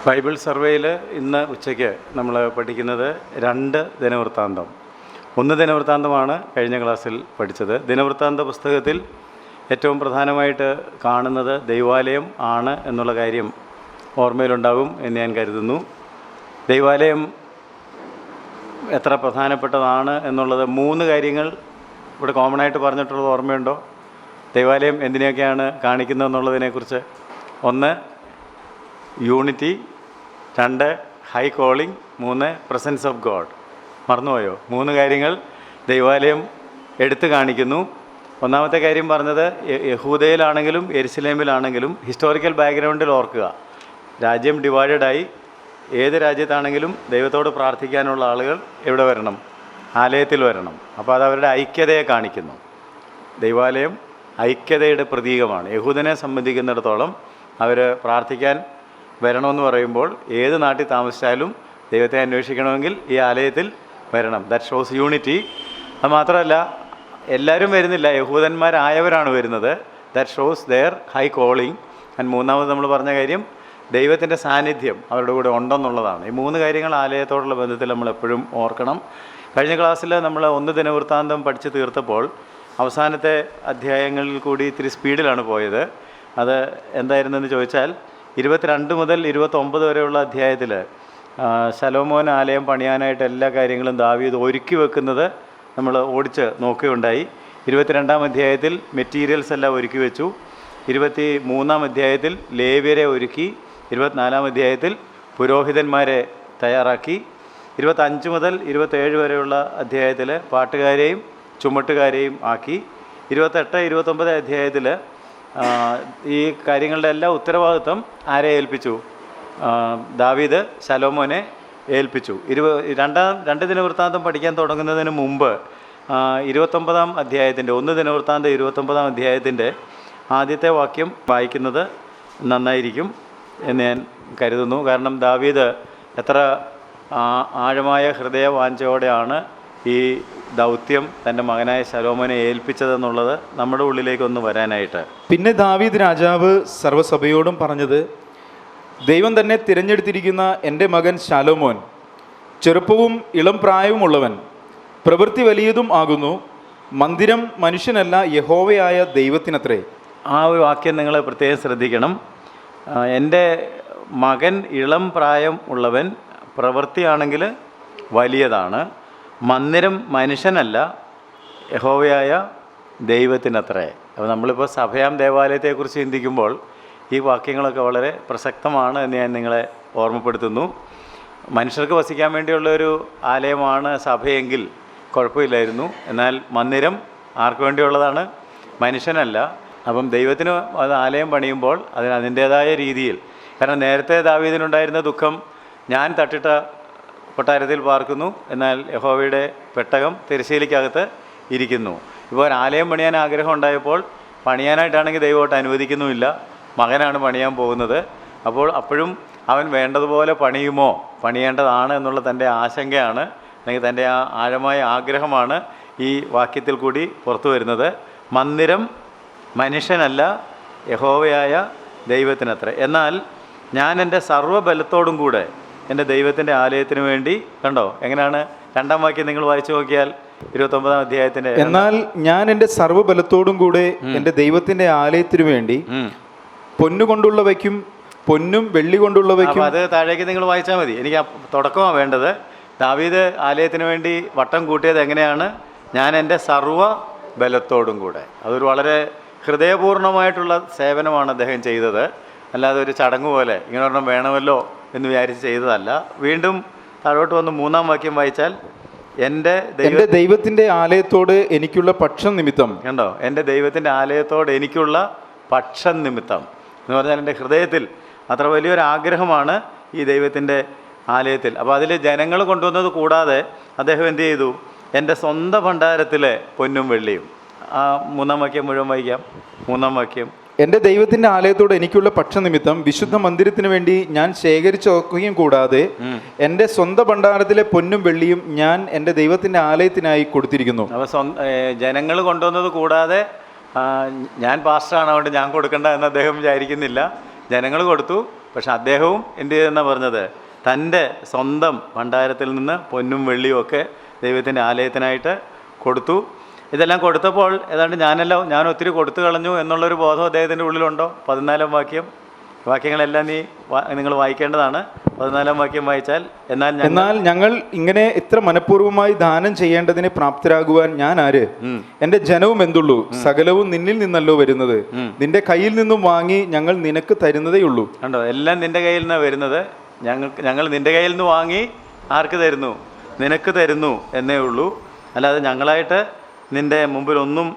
Bible സർവേയിൽ ഇന്ന് ഉച്ചയ്ക്ക് നമ്മൾ പഠിക്കുന്നത് 2 ദിനവൃത്താന്തം. 1 ദിനവൃത്താന്തമാണ് കഴിഞ്ഞ ക്ലാസ്സിൽ പഠിച്ചത്. ദിനവൃത്താന്ത പുസ്തകത്തിൽ ഏറ്റവും പ്രധാനമായിട്ട് കാണുന്നത് ദൈവാലയം ആണ് എന്നുള്ള കാര്യം ഓർമ്മയിലുണ്ടാകും എന്ന് ഞാൻ കരുതുന്നു. ദൈവാലയം എത്ര പ്രധാനപ്പെട്ടതാണ് എന്നുള്ളത് 3 കാര്യങ്ങൾ ഇവിടെ കോമൺ ആയിട്ട് പറഞ്ഞിട്ടുള്ളത് ഓർമ്മയുണ്ടോ? ദൈവാലയം എന്തിനെയൊക്കെയാണ് കാണിക്കുന്നതെന്നുള്ളതിനെക്കുറിച്ച്. 1 unity, 2 high calling, 3 presence of God. മറന്നുപോയോ? 3 കാര്യങ്ങൾ ദൈവാലയം എടുത്തു കാണിക്കുന്നു. ഒന്നാമത്തെ കാര്യം പറഞ്ഞത് യഹൂദയിലാണെങ്കിലും യെരുശലേമിലാണെങ്കിലും ഹിസ്റ്റോറിക്കൽ ബാക്ക്ഗ്രൗണ്ടിൽ ഓർക്കുക, രാജ്യം ഡിവൈഡഡായി. ഏത് രാജ്യത്താണെങ്കിലും ദൈവത്തോട് പ്രാർത്ഥിക്കാനുള്ള ആളുകൾ എവിടെ വരണം? ആലയത്തിൽ വരണം. അപ്പോൾ അത് അവരുടെ ഐക്യതയെ കാണിക്കുന്നു. ദൈവാലയം ഐക്യതയുടെ പ്രതീകമാണ്. യഹൂദനെ സംബന്ധിക്കുന്നിടത്തോളം അവർ പ്രാർത്ഥിക്കാൻ വരണമെന്ന് പറയുമ്പോൾ ഏത് നാട്ടിൽ താമസിച്ചാലും ദൈവത്തെ അന്വേഷിക്കണമെങ്കിൽ ഈ ആലയത്തിൽ വരണം. That shows unity. അത് മാത്രമല്ല, എല്ലാവരും വരുന്നില്ല, യഹൂദന്മാരായവരാണ് വരുന്നത്. That shows their high calling. And മൂന്നാമത് നമ്മൾ പറഞ്ഞ കാര്യം ദൈവത്തിൻ്റെ സാന്നിധ്യം അവരുടെ കൂടെ ഉണ്ടെന്നുള്ളതാണ്. ഈ 3 കാര്യങ്ങൾ ആലയത്തോടുള്ള ബന്ധത്തിൽ നമ്മൾ എപ്പോഴും ഓർക്കണം. കഴിഞ്ഞ ക്ലാസ്സിൽ നമ്മൾ 1 ദിനവൃത്താന്തം പഠിച്ച് തീർത്തപ്പോൾ അവസാനത്തെ അധ്യായങ്ങളിൽ കൂടി ഇത്തിരി സ്പീഡിലാണ് പോയത്. അത് എന്തായിരുന്നെന്ന് ചോദിച്ചാൽ 22 മുതൽ 29 വരെയുള്ള അധ്യായത്തിൽ ശലോമോൻ ആലയം പണിയാനായിട്ട് എല്ലാ കാര്യങ്ങളും ദാവീദ് ഒരുക്കി വെക്കുന്നത് നമ്മൾ ഓടിച്ച് നോക്കുകയുണ്ടായി. 22-ാം അധ്യായത്തിൽ മെറ്റീരിയൽസ് എല്ലാം ഒരുക്കി വെച്ചു. 23-ാം അധ്യായത്തിൽ ലേവ്യരെ ഒരുക്കി. 24-ാം അധ്യായത്തിൽ പുരോഹിതന്മാരെ തയ്യാറാക്കി. 25 മുതൽ 27 വരെയുള്ള അധ്യായത്തിൽ പാട്ടുകാരെയും ചുമട്ടുകാരെയും ആക്കി. 28, 29 അധ്യായത്തിൽ ഈ കാര്യങ്ങളുടെ എല്ലാ ഉത്തരവാദിത്വം ആരെ ഏൽപ്പിച്ചു? ദാവീദ് ശലോമോനെ ഏൽപ്പിച്ചു. 2 ദിനവൃത്താന്തം പഠിക്കാൻ തുടങ്ങുന്നതിന് മുമ്പ് 29-ാം അധ്യായത്തിൻ്റെ 1 ദിനവൃത്താന്തം 29-ാം അധ്യായത്തിൻ്റെ ആദ്യത്തെ വാക്യം വായിക്കുന്നത് നന്നായിരിക്കും എന്ന് ഞാൻ കരുതുന്നു. കാരണം ദാവീദ് എത്ര ആഴമായ ഹൃദയവാഞ്ചയോടെയാണ് ഈ ദൗത്യം തൻ്റെ മകനായ ശലോമോനെ ഏൽപ്പിച്ചതെന്നുള്ളത് നമ്മുടെ ഉള്ളിലേക്കൊന്ന് വരാനായിട്ട്. പിന്നെ ദാവീദ് രാജാവ് സർവ്വസഭയോടും പറഞ്ഞത്, ദൈവം തന്നെ തിരഞ്ഞെടുത്തിരിക്കുന്ന എൻ്റെ മകൻ ശലോമോൻ ചെറുപ്പവും ഇളം പ്രായവുമുള്ളവൻ, പ്രവൃത്തി വലിയതും ആകുന്നു. മന്ദിരം മനുഷ്യനല്ല, യഹോവയായ ദൈവത്തിനത്രേ. ആ ഒരു വാക്യം നിങ്ങൾ പ്രത്യേകം ശ്രദ്ധിക്കണം. എൻ്റെ മകൻ ഇളം പ്രായം ഉള്ളവൻ, പ്രവൃത്തിയാണെങ്കിൽ വലിയതാണ്. മന്ദിരം മനുഷ്യനല്ല, യഹോവയായ ദൈവത്തിനത്രേ. അപ്പോൾ നമ്മളിപ്പോൾ സഭയാം ദേവാലയത്തെക്കുറിച്ച് ചിന്തിക്കുമ്പോൾ ഈ വാക്യങ്ങളൊക്കെ വളരെ പ്രസക്തമാണ് എന്ന് ഞാൻ നിങ്ങളെ ഓർമ്മപ്പെടുത്തുന്നു. മനുഷ്യർക്ക് വസിക്കാൻ വേണ്ടിയുള്ളൊരു ആലയമാണ് സഭയെങ്കിൽ കുഴപ്പമില്ലായിരുന്നു. എന്നാൽ മന്ദിരം ആർക്ക് വേണ്ടിയുള്ളതാണ്? മനുഷ്യനല്ല. അപ്പം ദൈവത്തിന് അത് ആലയം പണിയുമ്പോൾ അതിന് അതിൻ്റേതായ രീതിയിൽ, കാരണം നേരത്തെ ദാവീദിനുണ്ടായിരുന്ന ദുഃഖം, ഞാൻ തട്ടിട്ട കൊട്ടാരത്തിൽ പാർക്കുന്നു, എന്നാൽ യഹോവയുടെ പെട്ടകം തിരശ്ശീലയ്ക്കകത്ത് ഇരിക്കുന്നു. ഇപ്പോൾ ആലയം പണിയാൻ ആഗ്രഹം ഉണ്ടായപ്പോൾ പണിയാനായിട്ടാണെങ്കിൽ ദൈവമായിട്ട് അനുവദിക്കുന്നുമില്ല, മകനാണ് പണിയാൻ പോകുന്നത്. അപ്പോൾ അപ്പോഴും അവൻ വേണ്ടതുപോലെ പണിയുമോ, പണിയേണ്ടതാണ് എന്നുള്ള തൻ്റെ ആശങ്കയാണ്, അല്ലെങ്കിൽ തൻ്റെ ആ ആഴമായ ആഗ്രഹമാണ് ഈ വാക്യത്തിൽ കൂടി പുറത്തു വരുന്നത്. മന്ദിരം മനുഷ്യനല്ല, യഹോവയായ ദൈവത്തിനത്ര. എന്നാൽ ഞാൻ എൻ്റെ സർവ്വബലത്തോടും കൂടെ എൻ്റെ ദൈവത്തിൻ്റെ ആലയത്തിന് വേണ്ടി, കണ്ടോ എങ്ങനെയാണ് 2-ാം വാക്യം നിങ്ങൾ വായിച്ചു നോക്കിയാൽ 29-ാം അധ്യായത്തിൻ്റെ, എന്നാൽ ഞാൻ എൻ്റെ സർവ്വബലത്തോടും കൂടെ എൻ്റെ ദൈവത്തിൻ്റെ ആലയത്തിന് വേണ്ടി പൊന്നുകൊണ്ടുള്ളവയ്ക്കും പൊന്നും വെള്ളി കൊണ്ടുള്ളവയ്ക്കും. അത് താഴേക്ക് നിങ്ങൾ വായിച്ചാൽ മതി. എനിക്ക് തുടക്കമാണ് വേണ്ടത്. ദാവീദ് ആലയത്തിന് വേണ്ടി വട്ടം കൂട്ടിയത് എങ്ങനെയാണ്? ഞാൻ എൻ്റെ സർവ്വ ബലത്തോടും കൂടെ. അതൊരു വളരെ ഹൃദയപൂർണ്ണമായിട്ടുള്ള സേവനമാണ് അദ്ദേഹം ചെയ്തത്. അല്ലാതെ ഒരു ചടങ്ങ് പോലെ ഇങ്ങനെ ഒരെണ്ണം വേണമല്ലോ എന്ന് വിചാരിച്ച് ചെയ്തതല്ല. വീണ്ടും താഴോട്ട് വന്ന് 3-ാം വാക്യം വായിച്ചാൽ, എൻ്റെ ദൈവത്തിൻ്റെ ആലയത്തോട് എനിക്കുള്ള പക്ഷം നിമിത്തം. കണ്ടോ, എൻ്റെ ദൈവത്തിൻ്റെ ആലയത്തോട് എനിക്കുള്ള പക്ഷം നിമിത്തം എന്ന് പറഞ്ഞാൽ എൻ്റെ ഹൃദയത്തിൽ അത്ര വലിയൊരു ആഗ്രഹമാണ് ഈ ദൈവത്തിൻ്റെ ആലയത്തിൽ. അപ്പോൾ അതിൽ ജനങ്ങൾ കൊണ്ടുവന്നത് കൂടാതെ അദ്ദേഹം എന്ത് ചെയ്തു? എൻ്റെ സ്വന്തം ഭണ്ഡാരത്തിലെ പൊന്നും വെള്ളിയും. ആ 3-ാം വാക്യം മുഴുവൻ വായിക്കാം. 3-ാം വാക്യം, എൻ്റെ ദൈവത്തിൻ്റെ ആലയത്തോട് എനിക്കുള്ള പക്ഷനിമിത്തം വിശുദ്ധ മന്ദിരത്തിന് വേണ്ടി ഞാൻ ശേഖരിച്ചു വെക്കുകയും കൂടാതെ എൻ്റെ സ്വന്തം ഭണ്ഡാരത്തിലെ പൊന്നും വെള്ളിയും ഞാൻ എൻ്റെ ദൈവത്തിൻ്റെ ആലയത്തിനായി കൊടുത്തിരിക്കുന്നു. അപ്പോൾ ജനങ്ങൾ കൊണ്ടുവന്നത് കൂടാതെ ഞാൻ പാസ്റ്ററാണ്, അതുകൊണ്ട് ഞാൻ കൊടുക്കണ്ട എന്ന് അദ്ദേഹം വിചാരിക്കുന്നില്ല. ജനങ്ങൾ കൊടുത്തു, പക്ഷെ അദ്ദേഹവും എന്ത് ചെയ്തെന്നാണ് പറഞ്ഞത്? തൻ്റെ സ്വന്തം ഭണ്ഡാരത്തിൽ നിന്ന് പൊന്നും വെള്ളിയും ഒക്കെ ദൈവത്തിൻ്റെ ആലയത്തിനായിട്ട് കൊടുത്തു. ഇതെല്ലാം കൊടുത്തപ്പോൾ ഏതാണ്ട് ഞാൻ ഒത്തിരി കൊടുത്തു കളഞ്ഞു എന്നുള്ളൊരു ബോധം അദ്ദേഹത്തിൻ്റെ ഉള്ളിലുണ്ടോ? 14 വാക്യങ്ങളെല്ലാം നിങ്ങൾ വായിക്കേണ്ടതാണ്. 14 വാക്യം വായിച്ചാൽ, എന്നാൽ ഞങ്ങൾ ഇങ്ങനെ ഇത്ര മനഃപൂർവ്വമായി ദാനം ചെയ്യേണ്ടതിന് പ്രാപ്തരാകുവാൻ ഞാൻ ആര്? എന്റെ ജനവും എന്തുള്ളൂ? സകലവും നിന്നിൽ നിന്നല്ലോ വരുന്നത്. നിന്റെ കയ്യിൽ നിന്നും വാങ്ങി ഞങ്ങൾ നിനക്ക് തരുന്നതേ ഉള്ളൂ. കണ്ടോ, എല്ലാം നിന്റെ കയ്യിൽ നിന്നാണ് വരുന്നത്. ഞങ്ങൾ നിന്റെ കയ്യിൽ നിന്ന് വാങ്ങി ആർക്ക് തരുന്നു? നിനക്ക് തരുന്നു എന്നേ ഉള്ളൂ. അല്ലാതെ ഞങ്ങളായിട്ട് നിന്റെ മുമ്പിൽ ഒന്നും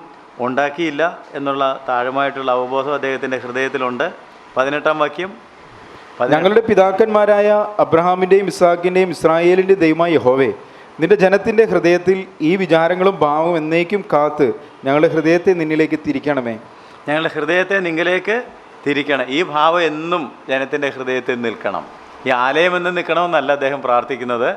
ഉണ്ടാക്കിയില്ല എന്നുള്ള താഴമായിട്ടുള്ള അവബോധം അദ്ദേഹത്തിൻ്റെ ഹൃദയത്തിലുണ്ട്. 18 വാക്യം, ഞങ്ങളുടെ പിതാക്കന്മാരായ അബ്രഹാമിൻ്റെയും ഇസ്ഹാക്കിൻ്റെയും ഇസ്രായേലിൻ്റെ ദൈവമായ യഹോവേ, നിന്റെ ജനത്തിൻ്റെ ഹൃദയത്തിൽ ഈ വിചാരങ്ങളും ഭാവവും എന്നേക്കും കാത്ത് ഞങ്ങളുടെ ഹൃദയത്തെ നിന്നിലേക്ക് തിരിക്കണമേ. ഞങ്ങളുടെ ഹൃദയത്തെ നിങ്ങളിലേക്ക് തിരിക്കണം. ഈ ഭാവം എന്നും ജനത്തിൻ്റെ ഹൃദയത്തിൽ നിൽക്കണം. ഈ ആലയം എന്ന് നിൽക്കണമെന്നല്ല അദ്ദേഹം പ്രാർത്ഥിക്കുന്നത്.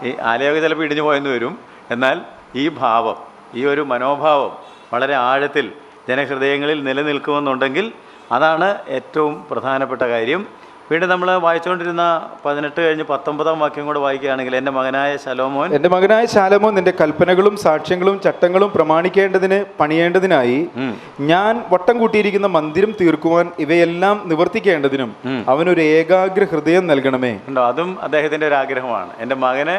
ഈ ആലയമൊക്കെ ചിലപ്പോൾ ഇടിഞ്ഞു പോയെന്ന് വരും. എന്നാൽ ഈ ഭാവം, ഈ ഒരു മനോഭാവം വളരെ ആഴത്തിൽ ജനഹൃദയങ്ങളിൽ നിലനിൽക്കുമെന്നുണ്ടെങ്കിൽ അതാണ് ഏറ്റവും പ്രധാനപ്പെട്ട കാര്യം. വീണ്ടും നമ്മൾ വായിച്ചുകൊണ്ടിരുന്ന 18 കഴിഞ്ഞ് 19 വാക്യം കൂടെ വായിക്കുകയാണെങ്കിൽ, എൻ്റെ മകനായ ശലോമോൻ നിന്റെ കൽപ്പനകളും സാക്ഷ്യങ്ങളും ചട്ടങ്ങളും പ്രമാണിക്കേണ്ടതിന് പണിയേണ്ടതിനായി ഞാൻ വട്ടം കൂട്ടിയിരിക്കുന്ന മന്ദിരം തീർക്കുവാൻ ഇവയെല്ലാം നിവർത്തിക്കേണ്ടതിനും അവനൊരു ഏകാഗ്ര ഹൃദയം നൽകണമേ. ഉണ്ടോ, അതും അദ്ദേഹത്തിൻ്റെ ഒരു ആഗ്രഹമാണ്. എൻ്റെ മകന്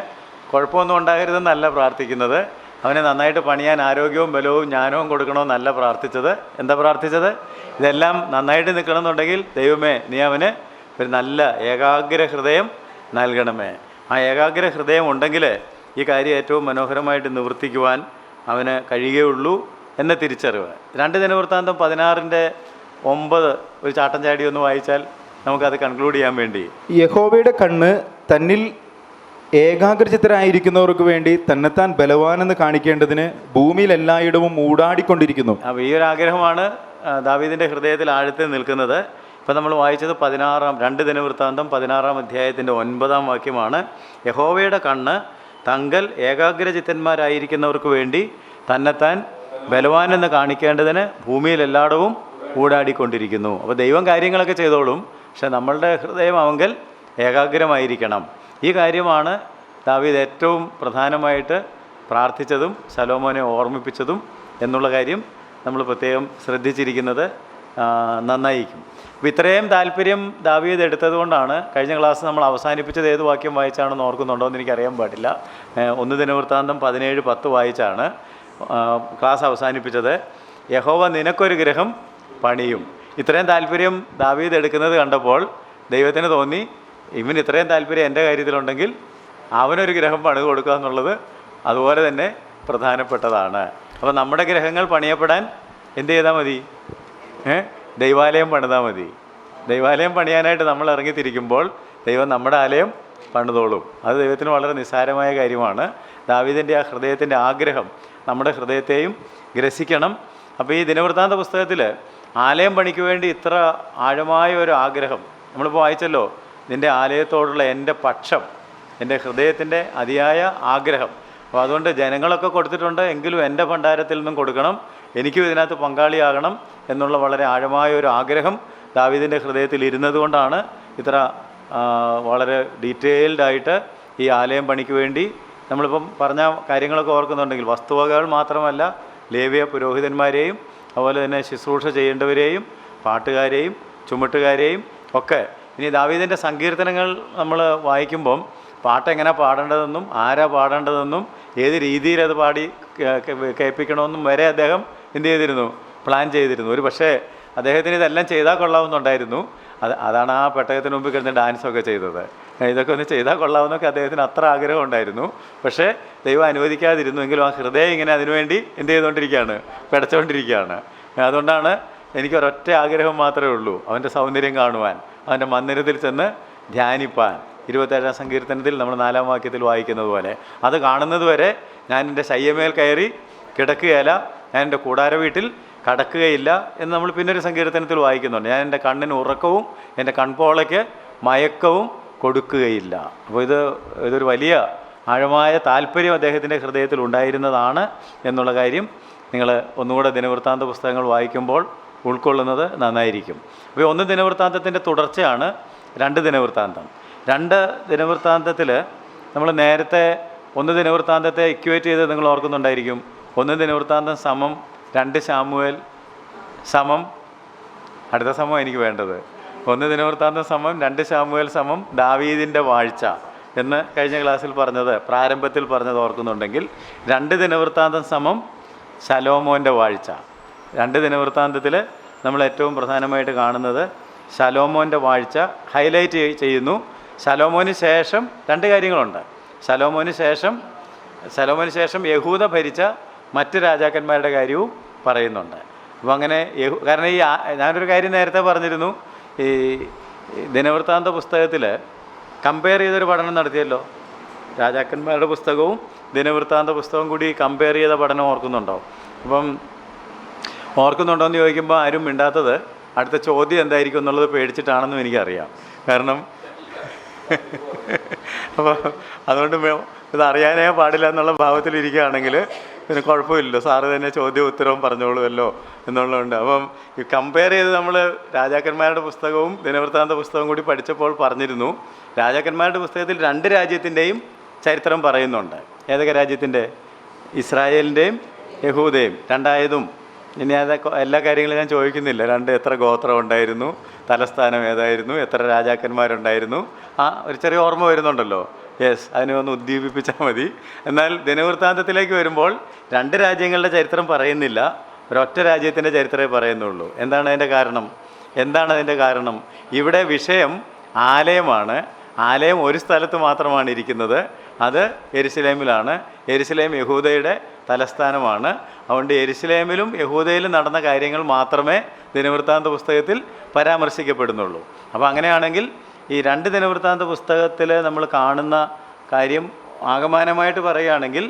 കുഴപ്പമൊന്നും ഉണ്ടാകരുതെന്നല്ല പ്രാർത്ഥിക്കുന്നത്. അവനെ നന്നായിട്ട് പണിയാൻ ആരോഗ്യവും ബലവും ജ്ഞാനവും കൊടുക്കണമെന്നല്ല പ്രാർത്ഥിച്ചത്. എന്താ പ്രാർത്ഥിച്ചത്? ഇതെല്ലാം നന്നായിട്ട് നിൽക്കണമെന്നുണ്ടെങ്കിൽ ദൈവമേ, നീ അവന് ഒരു നല്ല ഏകാഗ്ര ഹൃദയം നൽകണമേ. ആ ഏകാഗ്ര ഹൃദയം ഉണ്ടെങ്കിൽ ഈ കാര്യം ഏറ്റവും മനോഹരമായിട്ട് നിവർത്തിക്കുവാൻ അവന് കഴിയുകയുള്ളൂ എന്ന തിരിച്ചറിവ്. 2 ദിനവൃത്താന്തം 16:9 ഒരു ചാട്ടം ചാടി ഒന്ന് വായിച്ചാൽ നമുക്കത് കൺക്ലൂഡ് ചെയ്യാൻ വേണ്ടി. യഹോവയുടെ കണ്ണ് തന്നിൽ ഏകാഗ്രചിത്തരായിരിക്കുന്നവർക്ക് വേണ്ടി തന്നെത്താൻ ബലവാനെന്ന് കാണിക്കേണ്ടതിന് ഭൂമിയിൽ എല്ലായിടവും ഊടാടിക്കൊണ്ടിരിക്കുന്നു. അപ്പോൾ ഈ ഒരു ആഗ്രഹമാണ് ദാവീദിൻ്റെ ഹൃദയത്തിൽ ആഴത്തിൽ നിൽക്കുന്നത്. ഇപ്പം നമ്മൾ വായിച്ചത് 2 ദിനവൃത്താന്തം 16 അധ്യായത്തിൻ്റെ 9 വാക്യമാണ്. യഹോവയുടെ കണ്ണ് തങ്കൽ ഏകാഗ്രചിത്തന്മാരായിരിക്കുന്നവർക്ക് വേണ്ടി തന്നെത്താൻ ബലവാനെന്ന് കാണിക്കേണ്ടതിന് ഭൂമിയിൽ എല്ലായിടവും ഊടാടിക്കൊണ്ടിരിക്കുന്നു. അപ്പോൾ ദൈവം കാര്യങ്ങളൊക്കെ ചെയ്തോളും, പക്ഷെ നമ്മളുടെ ഹൃദയം അവങ്കൽ ഏകാഗ്രമായിരിക്കണം. ഈ കാര്യമാണ് ദാവീദ് ഏറ്റവും പ്രധാനമായിട്ട് പ്രാർത്ഥിച്ചതും ശലോമോനെ ഓർമ്മിപ്പിച്ചതും എന്നുള്ള കാര്യം നമ്മൾ പ്രത്യേകം ശ്രദ്ധിച്ചിരിക്കുന്നത് നന്നായിരിക്കും. അപ്പോൾ ഇത്രയും താല്പര്യം ദാവീദ് എടുത്തതുകൊണ്ടാണ് കഴിഞ്ഞ ക്ലാസ് നമ്മൾ അവസാനിപ്പിച്ചത്. ഏത് വാക്യം വായിച്ചാണെന്ന് ഓർക്കുന്നുണ്ടോ എന്ന് എനിക്കറിയാൻ പാടില്ല. 1 ദിനവൃത്താന്തം 17:10 വായിച്ചാണ് ക്ലാസ് അവസാനിപ്പിച്ചത്. യഹോവ നിനക്കൊരു ഗൃഹം പണിയും. ഇത്രയും താല്പര്യം ദാവീദ് എടുക്കുന്നത് കണ്ടപ്പോൾ ദൈവത്തിന് തോന്നി, ഇവൻ ഇത്രയും താല്പര്യം എൻ്റെ കാര്യത്തിലുണ്ടെങ്കിൽ അവനൊരു ഗ്രഹം പണിത് കൊടുക്കുക എന്നുള്ളത് അതുപോലെ തന്നെ പ്രധാനപ്പെട്ടതാണ്. അപ്പോൾ നമ്മുടെ ഗ്രഹങ്ങൾ പണിയപ്പെടാൻ എന്ത് ചെയ്താൽ മതി? ദൈവാലയം പണിതാൽ മതി. ദൈവാലയം പണിയാനായിട്ട് നമ്മൾ ഇറങ്ങിത്തിരിക്കുമ്പോൾ ദൈവം നമ്മുടെ ആലയം പണിതോളും. അത് ദൈവത്തിന് വളരെ നിസ്സാരമായ കാര്യമാണ്. ദാവീദിൻ്റെ ആ ഹൃദയത്തിൻ്റെ ആഗ്രഹം നമ്മുടെ ഹൃദയത്തെയും ഗ്രസിക്കണം. അപ്പോൾ ഈ ദിനവൃത്താന്ത പുസ്തകത്തിൽ ആലയം പണിക്ക് വേണ്ടി ഇത്ര ആഴമായ ഒരു ആഗ്രഹം നമ്മളിപ്പോൾ വായിച്ചല്ലോ. നിൻ്റെ ആലയത്തോടുള്ള എൻ്റെ പക്ഷം, എൻ്റെ ഹൃദയത്തിൻ്റെ അതിയായ ആഗ്രഹം. അപ്പോൾ അതുകൊണ്ട് ജനങ്ങളൊക്കെ കൊടുത്തിട്ടുണ്ട്, എങ്കിലും എൻ്റെ ഭണ്ഡാരത്തിൽ നിന്നും കൊടുക്കണം, എനിക്കും ഇതിനകത്ത് പങ്കാളിയാകണം എന്നുള്ള വളരെ ആഴമായ ഒരു ആഗ്രഹം ദാവീദിൻ്റെ ഹൃദയത്തിൽ ഇരുന്നത് കൊണ്ടാണ് ഇത്ര വളരെ ഡീറ്റെയിൽഡായിട്ട് ഈ ആലയം പണിക്ക് വേണ്ടി നമ്മളിപ്പം പറഞ്ഞ കാര്യങ്ങളൊക്കെ ഓർക്കുന്നുണ്ടെങ്കിൽ വസ്തുവകകൾ മാത്രമല്ല, ലേവ്യ പുരോഹിതന്മാരെയും അതുപോലെ തന്നെ ശുശ്രൂഷ ചെയ്യേണ്ടവരെയും പാട്ടുകാരെയും ചുമട്ടുകാരെയും ഒക്കെ. ഇനി ദാവീദിൻ്റെ സങ്കീർത്തനങ്ങൾ നമ്മൾ വായിക്കുമ്പം പാട്ടെങ്ങനെ പാടേണ്ടതെന്നും ആരാ പാടേണ്ടതെന്നും ഏത് രീതിയിൽ അത് പാടി കേൾപ്പിക്കണമെന്നും വരെ അദ്ദേഹം എന്ത് ചെയ്തിരുന്നു? പ്ലാൻ ചെയ്തിരുന്നു. ഒരു പക്ഷേ അദ്ദേഹത്തിന് ഇതെല്ലാം ചെയ്താൽ കൊള്ളാവുന്നുണ്ടായിരുന്നു. അതാണ് ആ പെട്ടകത്തിന് മുമ്പ് കിടന്ന് ഡാൻസൊക്കെ ചെയ്തത്. ഇതൊക്കെ ഒന്ന് ചെയ്താൽ കൊള്ളാവുന്നൊക്കെ അദ്ദേഹത്തിന് അത്ര ആഗ്രഹം ഉണ്ടായിരുന്നു. പക്ഷേ ദൈവം അനുവദിക്കാതിരുന്നു. എങ്കിലും ആ ഹൃദയം ഇങ്ങനെ അതിനുവേണ്ടി എന്ത് ചെയ്തുകൊണ്ടിരിക്കുകയാണ്? പിടച്ചുകൊണ്ടിരിക്കുകയാണ്. അതുകൊണ്ടാണ് എനിക്കൊരൊറ്റ ആഗ്രഹം മാത്രമേ ഉള്ളൂ, അവൻ്റെ സൗന്ദര്യം കാണുവാൻ, അവൻ്റെ മന്ദിരത്തിൽ ചെന്ന് ധ്യാനിപ്പാൻ. 27-ാം സങ്കീർത്തനത്തിൽ നമ്മൾ 4-ാം വാക്യത്തിൽ വായിക്കുന്നത് പോലെ, അത് കാണുന്നത് വരെ ഞാൻ എൻ്റെ ശയ്യമേൽ കയറി കിടക്കുകയില്ല, ഞാൻ എൻ്റെ കൂടാര വീട്ടിൽ കടക്കുകയില്ല എന്ന് നമ്മൾ പിന്നൊരു സങ്കീർത്തനത്തിൽ വായിക്കുന്നുണ്ട്. ഞാൻ എൻ്റെ കണ്ണിന് ഉറക്കവും എൻ്റെ കൺപോളയ്ക്ക് മയക്കവും കൊടുക്കുകയില്ല. അപ്പോൾ ഇതൊരു വലിയ ആഴമായ താല്പര്യം അദ്ദേഹത്തിൻ്റെ ഹൃദയത്തിൽ ഉണ്ടായിരുന്നതാണ് എന്നുള്ള കാര്യം നിങ്ങൾ ഒന്നുകൂടെ ദിനവൃത്താന്ത പുസ്തകങ്ങൾ വായിക്കുമ്പോൾ ഉൾക്കൊള്ളുന്നത് നന്നായിരിക്കും. അപ്പോൾ 1 ദിനവൃത്താന്തത്തിൻ്റെ തുടർച്ചയാണ് രണ്ട് ദിനവൃത്താന്തം. രണ്ട് ദിനവൃത്താന്തത്തിൽ നമ്മൾ നേരത്തെ ഒന്ന് ദിനവൃത്താന്തത്തെ ഇക്വേറ്റ് ചെയ്ത് നിങ്ങൾ ഓർക്കുന്നുണ്ടായിരിക്കും. ഒന്ന് ദിനവൃത്താന്തം സമം 2 ശാമുവേൽ സമം, അടുത്ത സമം എനിക്ക് വേണ്ടത്, ഒന്ന് ദിനവൃത്താന്തം സമം 2 ശാമുവേൽ സമം ദാവീദിൻ്റെ വാഴ്ച എന്ന് കഴിഞ്ഞ ക്ലാസ്സിൽ പറഞ്ഞത്, പ്രാരംഭത്തിൽ പറഞ്ഞത് ഓർക്കുന്നുണ്ടെങ്കിൽ, 2 ദിനവൃത്താന്തം സമം ശലോമോൻ്റെ വാഴ്ച. 2 ദിനവൃത്താന്തത്തിൽ നമ്മൾ ഏറ്റവും പ്രധാനമായിട്ട് കാണുന്നത് ശലോമോൻ്റെ വാഴ്ച ഹൈലൈറ്റ് ചെയ്യുന്നു. ശലോമോന് ശേഷം 2 കാര്യങ്ങളുണ്ട്. ശലോമോന് ശേഷം യഹൂദ ഭരിച്ച മറ്റ് രാജാക്കന്മാരുടെ കാര്യവും പറയുന്നുണ്ട്. അപ്പോൾ അങ്ങനെ കാരണം ഞാനൊരു കാര്യം നേരത്തെ പറഞ്ഞിരുന്നു, ഈ ദിനവൃത്താന്ത പുസ്തകത്തിൽ കമ്പയർ ചെയ്തൊരു പഠനം നടത്തിയല്ലോ. രാജാക്കന്മാരുടെ പുസ്തകവും ദിനവൃത്താന്ത പുസ്തകവും കൂടി കമ്പയർ ചെയ്ത പഠനം ഓർക്കുന്നുണ്ടോ? അപ്പം ഓർക്കുന്നുണ്ടോ എന്ന് ചോദിക്കുമ്പോൾ ആരും മിണ്ടാത്തത് അടുത്ത ചോദ്യം എന്തായിരിക്കും എന്നുള്ളത് പേടിച്ചിട്ടാണെന്നും എനിക്കറിയാം. കാരണം അപ്പോൾ അതുകൊണ്ട് ഇത് അറിയാനേ പാടില്ല എന്നുള്ള ഭാവത്തിലിരിക്കുകയാണെങ്കിൽ പിന്നെ കുഴപ്പമില്ലല്ലോ, സാറ് തന്നെ ചോദ്യവും ഉത്തരവും പറഞ്ഞോളുമല്ലോ എന്നുള്ളതുകൊണ്ട്. അപ്പം ഈ കമ്പയർ ചെയ്ത് നമ്മൾ രാജാക്കന്മാരുടെ പുസ്തകവും ദിനവൃത്താന്ത പുസ്തകവും കൂടി പഠിച്ചപ്പോൾ പറഞ്ഞിരുന്നു, രാജാക്കന്മാരുടെ പുസ്തകത്തിൽ 2 രാജ്യത്തിൻ്റെയും ചരിത്രം പറയുന്നുണ്ട്. ഏതൊക്കെ രാജ്യത്തിൻ്റെ? ഇസ്രായേലിൻ്റെയും യഹൂദയും. രണ്ടായതും ഇനി അതൊക്കെ എല്ലാ കാര്യങ്ങളും ഞാൻ ചോദിക്കുന്നില്ല. എത്ര ഗോത്രം ഉണ്ടായിരുന്നു, തലസ്ഥാനം ഏതായിരുന്നു, എത്ര രാജാക്കന്മാരുണ്ടായിരുന്നു, ഒരു ചെറിയ ഓർമ്മ വരുന്നുണ്ടല്ലോ. യെസ്, അതിനെ ഒന്ന് ഉദ്ദീപിപ്പിച്ചാൽ മതി. എന്നാൽ ദിനവൃത്താന്തത്തിലേക്ക് വരുമ്പോൾ 2 രാജ്യങ്ങളുടെ ചരിത്രം പറയുന്നില്ല, ഒരൊറ്റ രാജ്യത്തിൻ്റെ ചരിത്രമേ പറയുന്നുള്ളൂ. എന്താണ് അതിൻ്റെ കാരണം? ഇവിടെ വിഷയം ആലയമാണ്. ആലയം ഒരു സ്ഥലത്ത് മാത്രമാണ് ഇരിക്കുന്നത്, അത് യെരുശലേമിലാണ്. യെരുശലേം യഹൂദയുടെ തലസ്ഥാനമാണ്. അതുകൊണ്ട് യെരുശലേമിലും യഹൂദയിലും നടന്ന കാര്യങ്ങൾ മാത്രമേ ദിനവൃത്താന്ത പുസ്തകത്തിൽ പരാമർശിക്കപ്പെടുന്നുള്ളൂ. അപ്പോൾ അങ്ങനെയാണെങ്കിൽ ഈ 2 ദിനവൃത്താന്ത പുസ്തകത്തിൽ നമ്മൾ കാണുന്ന കാര്യം ആകമാനമായിട്ട് പറയുകയാണെങ്കിൽ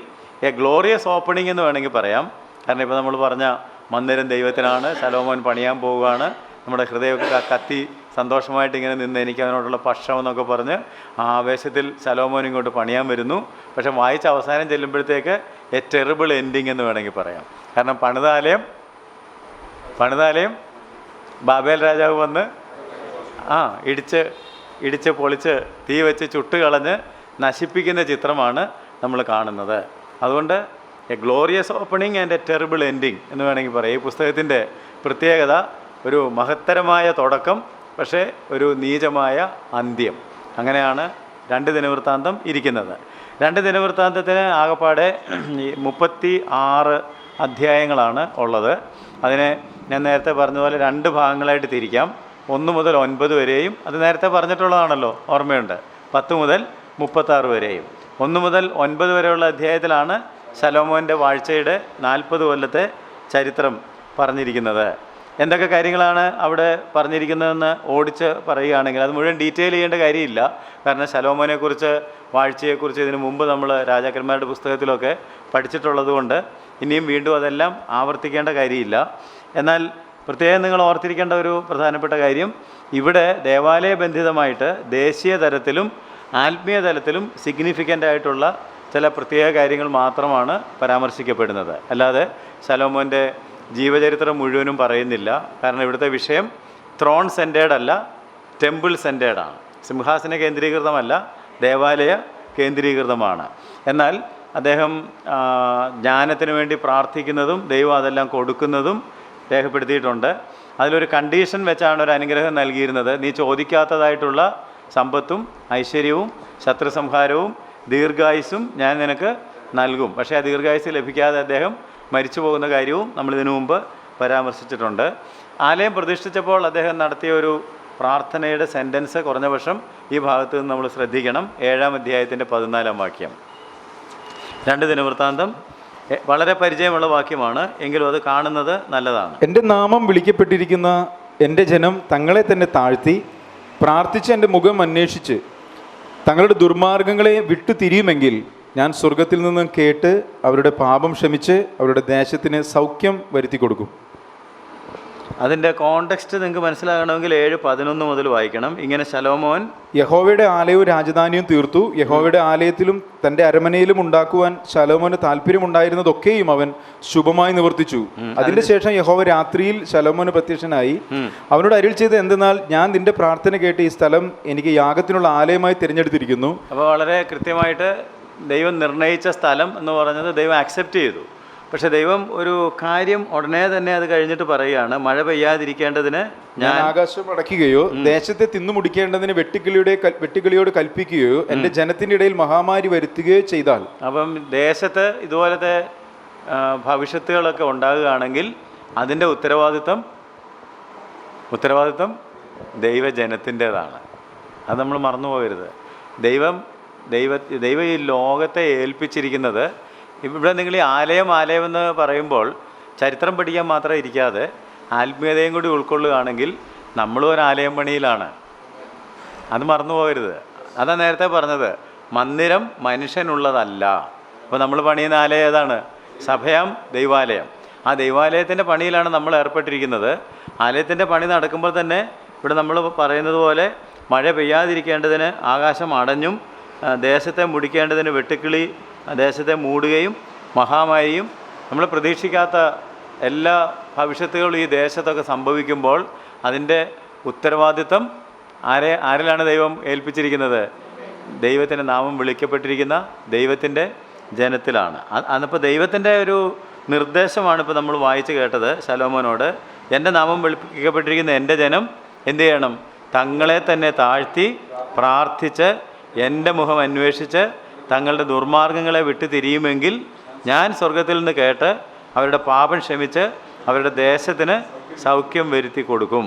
ഗ്ലോറിയസ് ഓപ്പണിംഗ് എന്ന് വേണമെങ്കിൽ പറയാം. കാരണം ഇപ്പോൾ നമ്മൾ പറഞ്ഞ മന്ദിരം ദൈവത്തിനാണ്, ശലോമോൻ പണിയാൻ പോവുകയാണ്, നമ്മുടെ ഹൃദയമൊക്കെ കത്തി സന്തോഷമായിട്ട് ഇങ്ങനെ നിന്ന് എനിക്ക് അവനോടുള്ള പക്ഷം എന്നൊക്കെ പറഞ്ഞ് ആ ആവേശത്തിൽ ശലോമോൻ ഇങ്ങോട്ട് പണിയാൻ വരുന്നു. പക്ഷെ വായിച്ച അവസാനം ചെല്ലുമ്പോഴത്തേക്ക് എ ടെറിബിൾ എൻഡിങ് എന്ന് വേണമെങ്കിൽ പറയാം. കാരണം പണിതാലയം ബാബേൽ രാജാവ് വന്ന് ഇടിച്ച് പൊളിച്ച് തീ വെച്ച് ചുട്ടുകളഞ്ഞ് നശിപ്പിക്കുന്ന ചിത്രമാണ് നമ്മൾ കാണുന്നത്. അതുകൊണ്ട് A glorious opening and A terrible ending എന്ന് വേണമെങ്കിൽ പറയാം. ഈ പുസ്തകത്തിൻ്റെ പ്രത്യേകത ഒരു മഹത്തരമായ തുടക്കം, പക്ഷേ ഒരു നീചമായ അന്ത്യം. അങ്ങനെയാണ് 2 ദിനവൃത്താന്തം ഇരിക്കുന്നത്. 2 ദിനവൃത്താന്തത്തിന് ആകപ്പാടെ 36 അധ്യായങ്ങളാണ് ഉള്ളത്. അതിനെ ഞാൻ നേരത്തെ പറഞ്ഞതുപോലെ 2 ഭാഗങ്ങളായിട്ട് തിരിക്കാം. 1 മുതൽ 9 വരെയും, അത് നേരത്തെ പറഞ്ഞിട്ടുള്ളതാണല്ലോ, ഓർമ്മയുണ്ട്, 10 മുതൽ 36 വരെയും. 1 മുതൽ 9 വരെയുള്ള അധ്യായത്തിലാണ് ശലോമോൻ്റെ വാഴ്ചയുടെ 40 കൊല്ലത്തെ ചരിത്രം പറഞ്ഞിരിക്കുന്നത്. എന്തൊക്കെ കാര്യങ്ങളാണ് അവിടെ പറഞ്ഞിരിക്കുന്നതെന്ന് ഓടിച്ച് പറയുകയാണെങ്കിൽ അത് മുഴുവൻ ഡീറ്റെയിൽ ചെയ്യേണ്ട കാര്യമില്ല. കാരണം ശലോമോനെക്കുറിച്ച്, വാഴ്ചയെക്കുറിച്ച് ഇതിനു മുമ്പ് നമ്മൾ രാജാക്കന്മാരുടെ പുസ്തകത്തിലൊക്കെ പഠിച്ചിട്ടുള്ളത് കൊണ്ട് ഇനിയും വീണ്ടും അതെല്ലാം ആവർത്തിക്കേണ്ട കാര്യമില്ല. എന്നാൽ പ്രത്യേകം നിങ്ങൾ ഓർത്തിരിക്കേണ്ട ഒരു പ്രധാനപ്പെട്ട കാര്യം, ഇവിടെ ദേവാലയ ബന്ധിതമായിട്ട് ദേശീയ തലത്തിലും ആത്മീയ തലത്തിലും സിഗ്നിഫിക്കൻ്റ് ആയിട്ടുള്ള ചില പ്രത്യേക കാര്യങ്ങൾ മാത്രമാണ് പരാമർശിക്കപ്പെടുന്നത്. അല്ലാതെ ശലോമോൻ്റെ ജീവചരിത്രം മുഴുവനും പറയുന്നില്ല. കാരണം ഇവിടുത്തെ വിഷയം ത്രോൺ സെൻറ്റേഡ് അല്ല, ടെമ്പിൾ സെൻറ്റേഡാണ്. സിംഹാസന കേന്ദ്രീകൃതമല്ല, ദേവാലയ കേന്ദ്രീകൃതമാണ്. എന്നാൽ അദ്ദേഹം ജ്ഞാനത്തിന് വേണ്ടി പ്രാർത്ഥിക്കുന്നതും ദൈവം അതെല്ലാം കൊടുക്കുന്നതും രേഖപ്പെടുത്തിയിട്ടുണ്ട്. അതിലൊരു കണ്ടീഷൻ വെച്ചാണ് ഒരു അനുഗ്രഹം നൽകിയിരുന്നത്, നീ ചോദിക്കാത്തതായിട്ടുള്ള സമ്പത്തും ഐശ്വര്യവും ശത്രുസംഹാരവും ദീർഘായുസ്സും ഞാൻ നിനക്ക് നൽകും. പക്ഷേ ആ ദീർഘായുസ് ലഭിക്കാതെ അദ്ദേഹം മരിച്ചു പോകുന്ന കാര്യവും നമ്മളിതിനു മുമ്പ് പരാമർശിച്ചിട്ടുണ്ട്. ആലയം പ്രതിഷ്ഠിച്ചപ്പോൾ അദ്ദേഹം നടത്തിയ ഒരു പ്രാർത്ഥനയുടെ സെൻറ്റൻസ് കുറഞ്ഞ പക്ഷം ഈ ഭാഗത്ത് നിന്ന് നമ്മൾ ശ്രദ്ധിക്കണം. 7-ാം അധ്യായത്തിൻ്റെ 14-ാം വാക്യം. 2 ദിനവൃത്താന്തം വളരെ പരിചയമുള്ള വാക്യമാണ്, എങ്കിലും അത് കാണുന്നത് നല്ലതാണ്. എൻ്റെ നാമം വിളിക്കപ്പെട്ടിരിക്കുന്ന എൻ്റെ ജനം തങ്ങളെ തന്നെ താഴ്ത്തി പ്രാർത്ഥിച്ച് എൻ്റെ മുഖം അന്വേഷിച്ച് തങ്ങളുടെ ദുർമാർഗങ്ങളെ വിട്ടു തിരിയുമെങ്കിൽ ഞാൻ സ്വർഗത്തിൽ നിന്നും കേട്ട് അവരുടെ പാപം ക്ഷമിച്ച് അവരുടെ ദേശത്തിന് സൗഖ്യം വരുത്തി കൊടുക്കും. അതിൻ്റെ കോണ്ടെക്സ്റ്റ് നിങ്ങൾക്ക് മനസ്സിലാകണമെങ്കിൽ 7:11 മുതൽ വായിക്കണം. ഇങ്ങനെ ശലോമോൻ യഹോവയുടെ ആലയവും രാജധാനിയും തീർത്തു. യഹോവയുടെ ആലയത്തിലും തന്റെ അരമനയിലും ഉണ്ടാക്കുവാൻ ശലോമോന് താല്പര്യമുണ്ടായിരുന്നതൊക്കെയും അവൻ ശുഭമായി നിവർത്തിച്ചു. അതിന്റെ ശേഷം യഹോവ രാത്രിയിൽ ശലോമോന് പ്രത്യക്ഷനായി അവനോട് അരുൾ ചെയ്ത് എന്തെന്നാൽ ഞാൻ നിന്റെ പ്രാർത്ഥന കേട്ട് ഈ സ്ഥലം എനിക്ക് യാഗത്തിനുള്ള ആലയമായി തിരഞ്ഞെടുത്തിരിക്കുന്നു. അപ്പോൾ വളരെ കൃത്യമായിട്ട് ദൈവം നിർണയിച്ച സ്ഥലം എന്ന് പറഞ്ഞത് ദൈവം അക്സെപ്റ്റ് ചെയ്തു. പക്ഷെ ദൈവം ഒരു കാര്യം ഉടനെ തന്നെ അത് കഴിഞ്ഞിട്ട് പറയുകയാണ്, മഴ പെയ്യാതിരിക്കേണ്ടതിന് ഞാൻ ആകാശം അടയ്ക്കുകയോ ദേശത്തെ തിന്നു മുടിക്കേണ്ടതിന് വെട്ടുകിളിയോട് കൽപ്പിക്കുകയോ എൻ്റെ ജനത്തിൻ്റെ ഇടയിൽ മഹാമാരി വരുത്തുകയോ ചെയ്താൽ. അപ്പം ദേശത്ത് ഇതുപോലത്തെ ഭവിഷ്യത്തുകളൊക്കെ ഉണ്ടാകുകയാണെങ്കിൽ അതിൻ്റെ ഉത്തരവാദിത്വം ദൈവജനത്തിൻ്റെതാണ്. അത് നമ്മൾ മറന്നു പോകരുത്. ദൈവം ഈ ലോകത്തെ ഏൽപ്പിച്ചിരിക്കുന്നത്, ഇവിടെ നിങ്ങൾ ഈ ആലയം എന്ന് പറയുമ്പോൾ ചരിത്രം പഠിക്കാൻ മാത്രം ഇരിക്കാതെ ആത്മീയതയും കൂടി ഉൾക്കൊള്ളുകയാണെങ്കിൽ നമ്മളും ഒരു ആലയം പണിയിലാണ്. അത് മറന്നു പോകരുത്. അതാ നേരത്തെ പറഞ്ഞത്, മന്ദിരം മനുഷ്യനുള്ളതല്ല. അപ്പോൾ നമ്മൾ പണിയുന്ന ആലയം ഏതാണ്? സഭയാം ദൈവാലയം. ആ ദൈവാലയത്തിൻ്റെ പണിയിലാണ് നമ്മൾ ഏർപ്പെട്ടിരിക്കുന്നത്. ആലയത്തിൻ്റെ പണി നടക്കുമ്പോൾ തന്നെ ഇവിടെ നമ്മൾ പറയുന്നത് പോലെ മഴ പെയ്യാതിരിക്കേണ്ടതിന് ആകാശം അടഞ്ഞും ദേശത്തെ മുടിക്കേണ്ടതിന് വെട്ടുക്കിളി ദേശത്തെ മൂടുകയും മഹാമാരിയും നമ്മൾ പ്രതീക്ഷിക്കാത്ത എല്ലാ ഭവിഷ്യത്തുകളും ഈ ദേശത്തൊക്കെ സംഭവിക്കുമ്പോൾ അതിൻ്റെ ഉത്തരവാദിത്വം ആരിലാണ് ദൈവം ഏൽപ്പിച്ചിരിക്കുന്നത്? ദൈവത്തിൻ്റെ നാമം വിളിക്കപ്പെട്ടിരിക്കുന്ന ദൈവത്തിൻ്റെ ജനത്തിലാണ്. അതിപ്പോൾ ദൈവത്തിൻ്റെ ഒരു നിർദ്ദേശമാണ് ഇപ്പോൾ നമ്മൾ വായിച്ച് കേട്ടത് ശലോമോനോട്. എൻ്റെ നാമം വിളിക്കപ്പെട്ടിരിക്കുന്ന എൻ്റെ ജനം എന്ത് ചെയ്യണം? തങ്ങളെ തന്നെ താഴ്ത്തി പ്രാർത്ഥിച്ച് എൻ്റെ മുഖം അന്വേഷിച്ച് തങ്ങളുടെ ദുർമാർഗങ്ങളെ വിട്ടു തിരിയുമെങ്കിൽ ഞാൻ സ്വർഗത്തിൽ നിന്ന് കേട്ട് അവരുടെ പാപം ക്ഷമിച്ച് അവരുടെ ദേശത്തിന് സൗഖ്യം വരുത്തി കൊടുക്കും.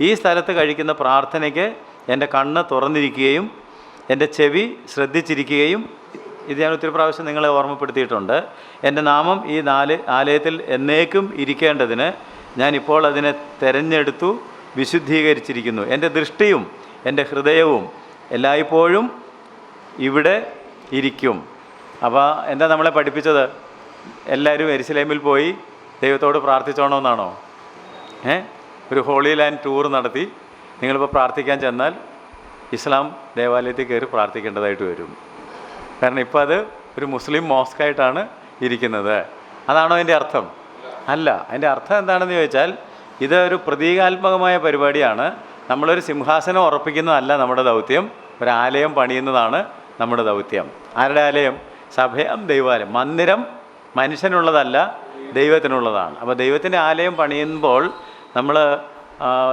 ഈ സ്ഥലത്ത് കഴിക്കുന്ന പ്രാർത്ഥനയ്ക്ക് എൻ്റെ കണ്ണ് തുറന്നിരിക്കുകയും എൻ്റെ ചെവി ശ്രദ്ധിച്ചിരിക്കുകയും, ഇത് ഞാൻ ഒത്തിരി പ്രാവശ്യം നിങ്ങളെ ഓർമ്മപ്പെടുത്തിയിട്ടുണ്ട്. എൻ്റെ നാമം ഈ ആലയത്തിൽ എന്നേക്കും ഇരിക്കേണ്ടതിന് ഞാനിപ്പോൾ അതിനെ തിരഞ്ഞെടുത്തു വിശുദ്ധീകരിച്ചിരിക്കുന്നു. എൻ്റെ ദൃഷ്ടിയും എൻ്റെ ഹൃദയവും എല്ലായ്പ്പോഴും ഇവിടെ ഇരിക്കും. അപ്പോൾ എന്താ നമ്മളെ പഠിപ്പിച്ചത്? എല്ലാവരും യെരുശലേമിൽ പോയി ദൈവത്തോട് പ്രാർത്ഥിച്ചോണമെന്നാണോ? ഒരു ഹോളി ലാൻഡ് ടൂർ നടത്തി നിങ്ങളിപ്പോൾ പ്രാർത്ഥിക്കാൻ ചെന്നാൽ ഇസ്ലാം ദേവാലയത്തിൽ കയറി പ്രാർത്ഥിക്കേണ്ടതായിട്ട് വരും. കാരണം ഇപ്പോൾ അത് ഒരു മുസ്ലിം മോസ്കായിട്ടാണ് ഇരിക്കുന്നത്. അതാണോ അതിൻ്റെ അർത്ഥം? അല്ല. അതിൻ്റെ അർത്ഥം എന്താണെന്ന് ചോദിച്ചാൽ ഇതൊരു പ്രതീകാത്മകമായ പരിപാടിയാണ്. നമ്മളൊരു സിംഹാസനം ഉറപ്പിക്കുന്നതല്ല നമ്മുടെ ദൗത്യം, ഒരാലയം പണിയുന്നതാണ് നമ്മുടെ ദൗത്യം. ആരുടെ ആലയം? സഭയാം ദൈവാലയം. മന്ദിരം മനുഷ്യനുള്ളതല്ല, ദൈവത്തിനുള്ളതാണ്. അപ്പോൾ ദൈവത്തിൻ്റെ ആലയം പണിയുമ്പോൾ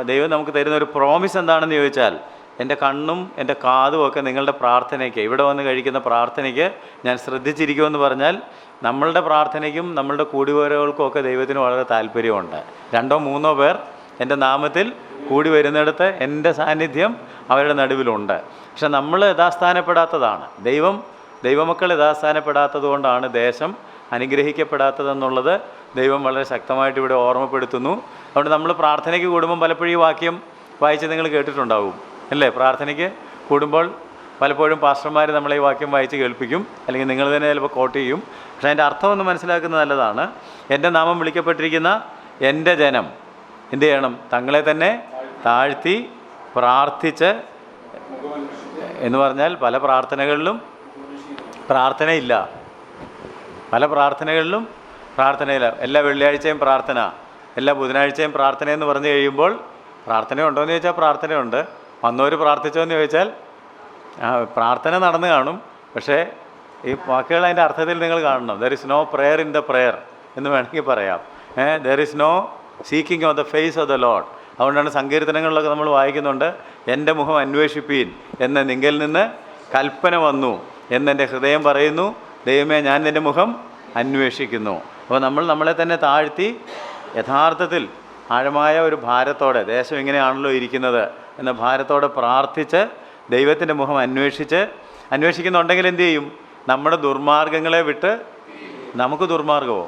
ദൈവം നമുക്ക് തരുന്ന ഒരു പ്രോമിസ് എന്താണെന്ന് ചോദിച്ചാൽ, എൻ്റെ കണ്ണും എൻ്റെ കാതും ഒക്കെ നിങ്ങളുടെ പ്രാർത്ഥനയ്ക്ക്, ഇവിടെ വന്ന് കഴിക്കുന്ന പ്രാർത്ഥനയ്ക്ക് ഞാൻ ശ്രദ്ധിച്ചിരിക്കുമെന്ന് പറഞ്ഞാൽ നമ്മളുടെ പ്രാർത്ഥനയ്ക്കും നമ്മളുടെ കൂടിവരവുകൾക്കും ഒക്കെ ദൈവത്തിന് വളരെ താല്പര്യമുണ്ട്. 2 or 3 പേർ എൻ്റെ നാമത്തിൽ കൂടി വരുന്നിടത്ത് എൻ്റെ സാന്നിധ്യം അവരുടെ നടുവിലുണ്ട്. പക്ഷെ നമ്മൾ യഥാസ്ഥാനപ്പെടാത്തതാണ്. ദൈവമക്കൾ യഥാസ്ഥാനപ്പെടാത്തത് കൊണ്ടാണ് ദേശം അനുഗ്രഹിക്കപ്പെടാത്തതെന്നുള്ളത് ദൈവം വളരെ ശക്തമായിട്ട് ഇവിടെ ഓർമ്മപ്പെടുത്തുന്നു. അതുകൊണ്ട് നമ്മൾ പ്രാർത്ഥനയ്ക്ക് കൂടുമ്പം പലപ്പോഴും ഈ വാക്യം വായിച്ച് നിങ്ങൾ കേട്ടിട്ടുണ്ടാവും അല്ലേ? പ്രാർത്ഥനയ്ക്ക് കൂടുമ്പോൾ പലപ്പോഴും പാസ്റ്റർമാർ നമ്മളെ ഈ വാക്യം വായിച്ച് കേൾപ്പിക്കും, അല്ലെങ്കിൽ നിങ്ങൾ തന്നെ ചിലപ്പോൾ കോട്ട് ചെയ്യും. പക്ഷേ അതിൻ്റെ അർത്ഥം ഒന്ന് മനസ്സിലാക്കുന്നത് നല്ലതാണ്. എൻ്റെ നാമം വിളിക്കപ്പെട്ടിരിക്കുന്ന എൻ്റെ ജനം എന്ത് ചെയ്യണം? തങ്ങളെ തന്നെ താഴ്ത്തി പ്രാർത്ഥിച്ച് എന്ന് പറഞ്ഞാൽ പല പ്രാർത്ഥനകളിലും പ്രാർത്ഥനയില്ല. എല്ലാ വെള്ളിയാഴ്ചയും പ്രാർത്ഥന, എല്ലാ ബുധനാഴ്ചയും പ്രാർത്ഥന എന്ന് പറഞ്ഞു കഴിയുമ്പോൾ പ്രാർത്ഥനയുണ്ടോ എന്ന് ചോദിച്ചാൽ പ്രാർത്ഥനയുണ്ട്. വന്നവർ പ്രാർത്ഥിച്ചോ എന്ന് ചോദിച്ചാൽ പ്രാർത്ഥന നടന്നു കാണും. പക്ഷേ ഈ വാക്കുകൾ അതിൻ്റെ അർത്ഥത്തിൽ നിങ്ങൾ കാണണം. There is no prayer in the prayer എന്ന് വേണമെങ്കിൽ പറയാം. There is no seeking of the face of the Lord. അതുകൊണ്ടാണ് സങ്കീർത്തനങ്ങളിലൊക്കെ നമ്മൾ വായിക്കുന്നുണ്ട്, എൻ്റെ മുഖം അന്വേഷിപ്പീൻ എന്ന് നിങ്കിൽ നിന്ന് കൽപ്പന വന്നു എന്നെൻ്റെ ഹൃദയം പറയുന്നു, ദൈവമേ ഞാൻ നിൻ്റെ മുഖം അന്വേഷിക്കുന്നു. അപ്പോൾ നമ്മളെ തന്നെ താഴ്ത്തി യഥാർത്ഥത്തിൽ ആഴമായ ഒരു ഭാരത്തോടെ, ദേശം ഇങ്ങനെയാണല്ലോ ഇരിക്കുന്നത് എന്ന ഭാരത്തോടെ പ്രാർത്ഥിച്ച് ദൈവത്തിൻ്റെ മുഖം അന്വേഷിക്കുന്നുണ്ടെങ്കിൽ എന്തു ചെയ്യും? നമ്മുടെ ദുർമാർഗങ്ങളെ വിട്ട് നമുക്ക് ദുർമാർഗമോ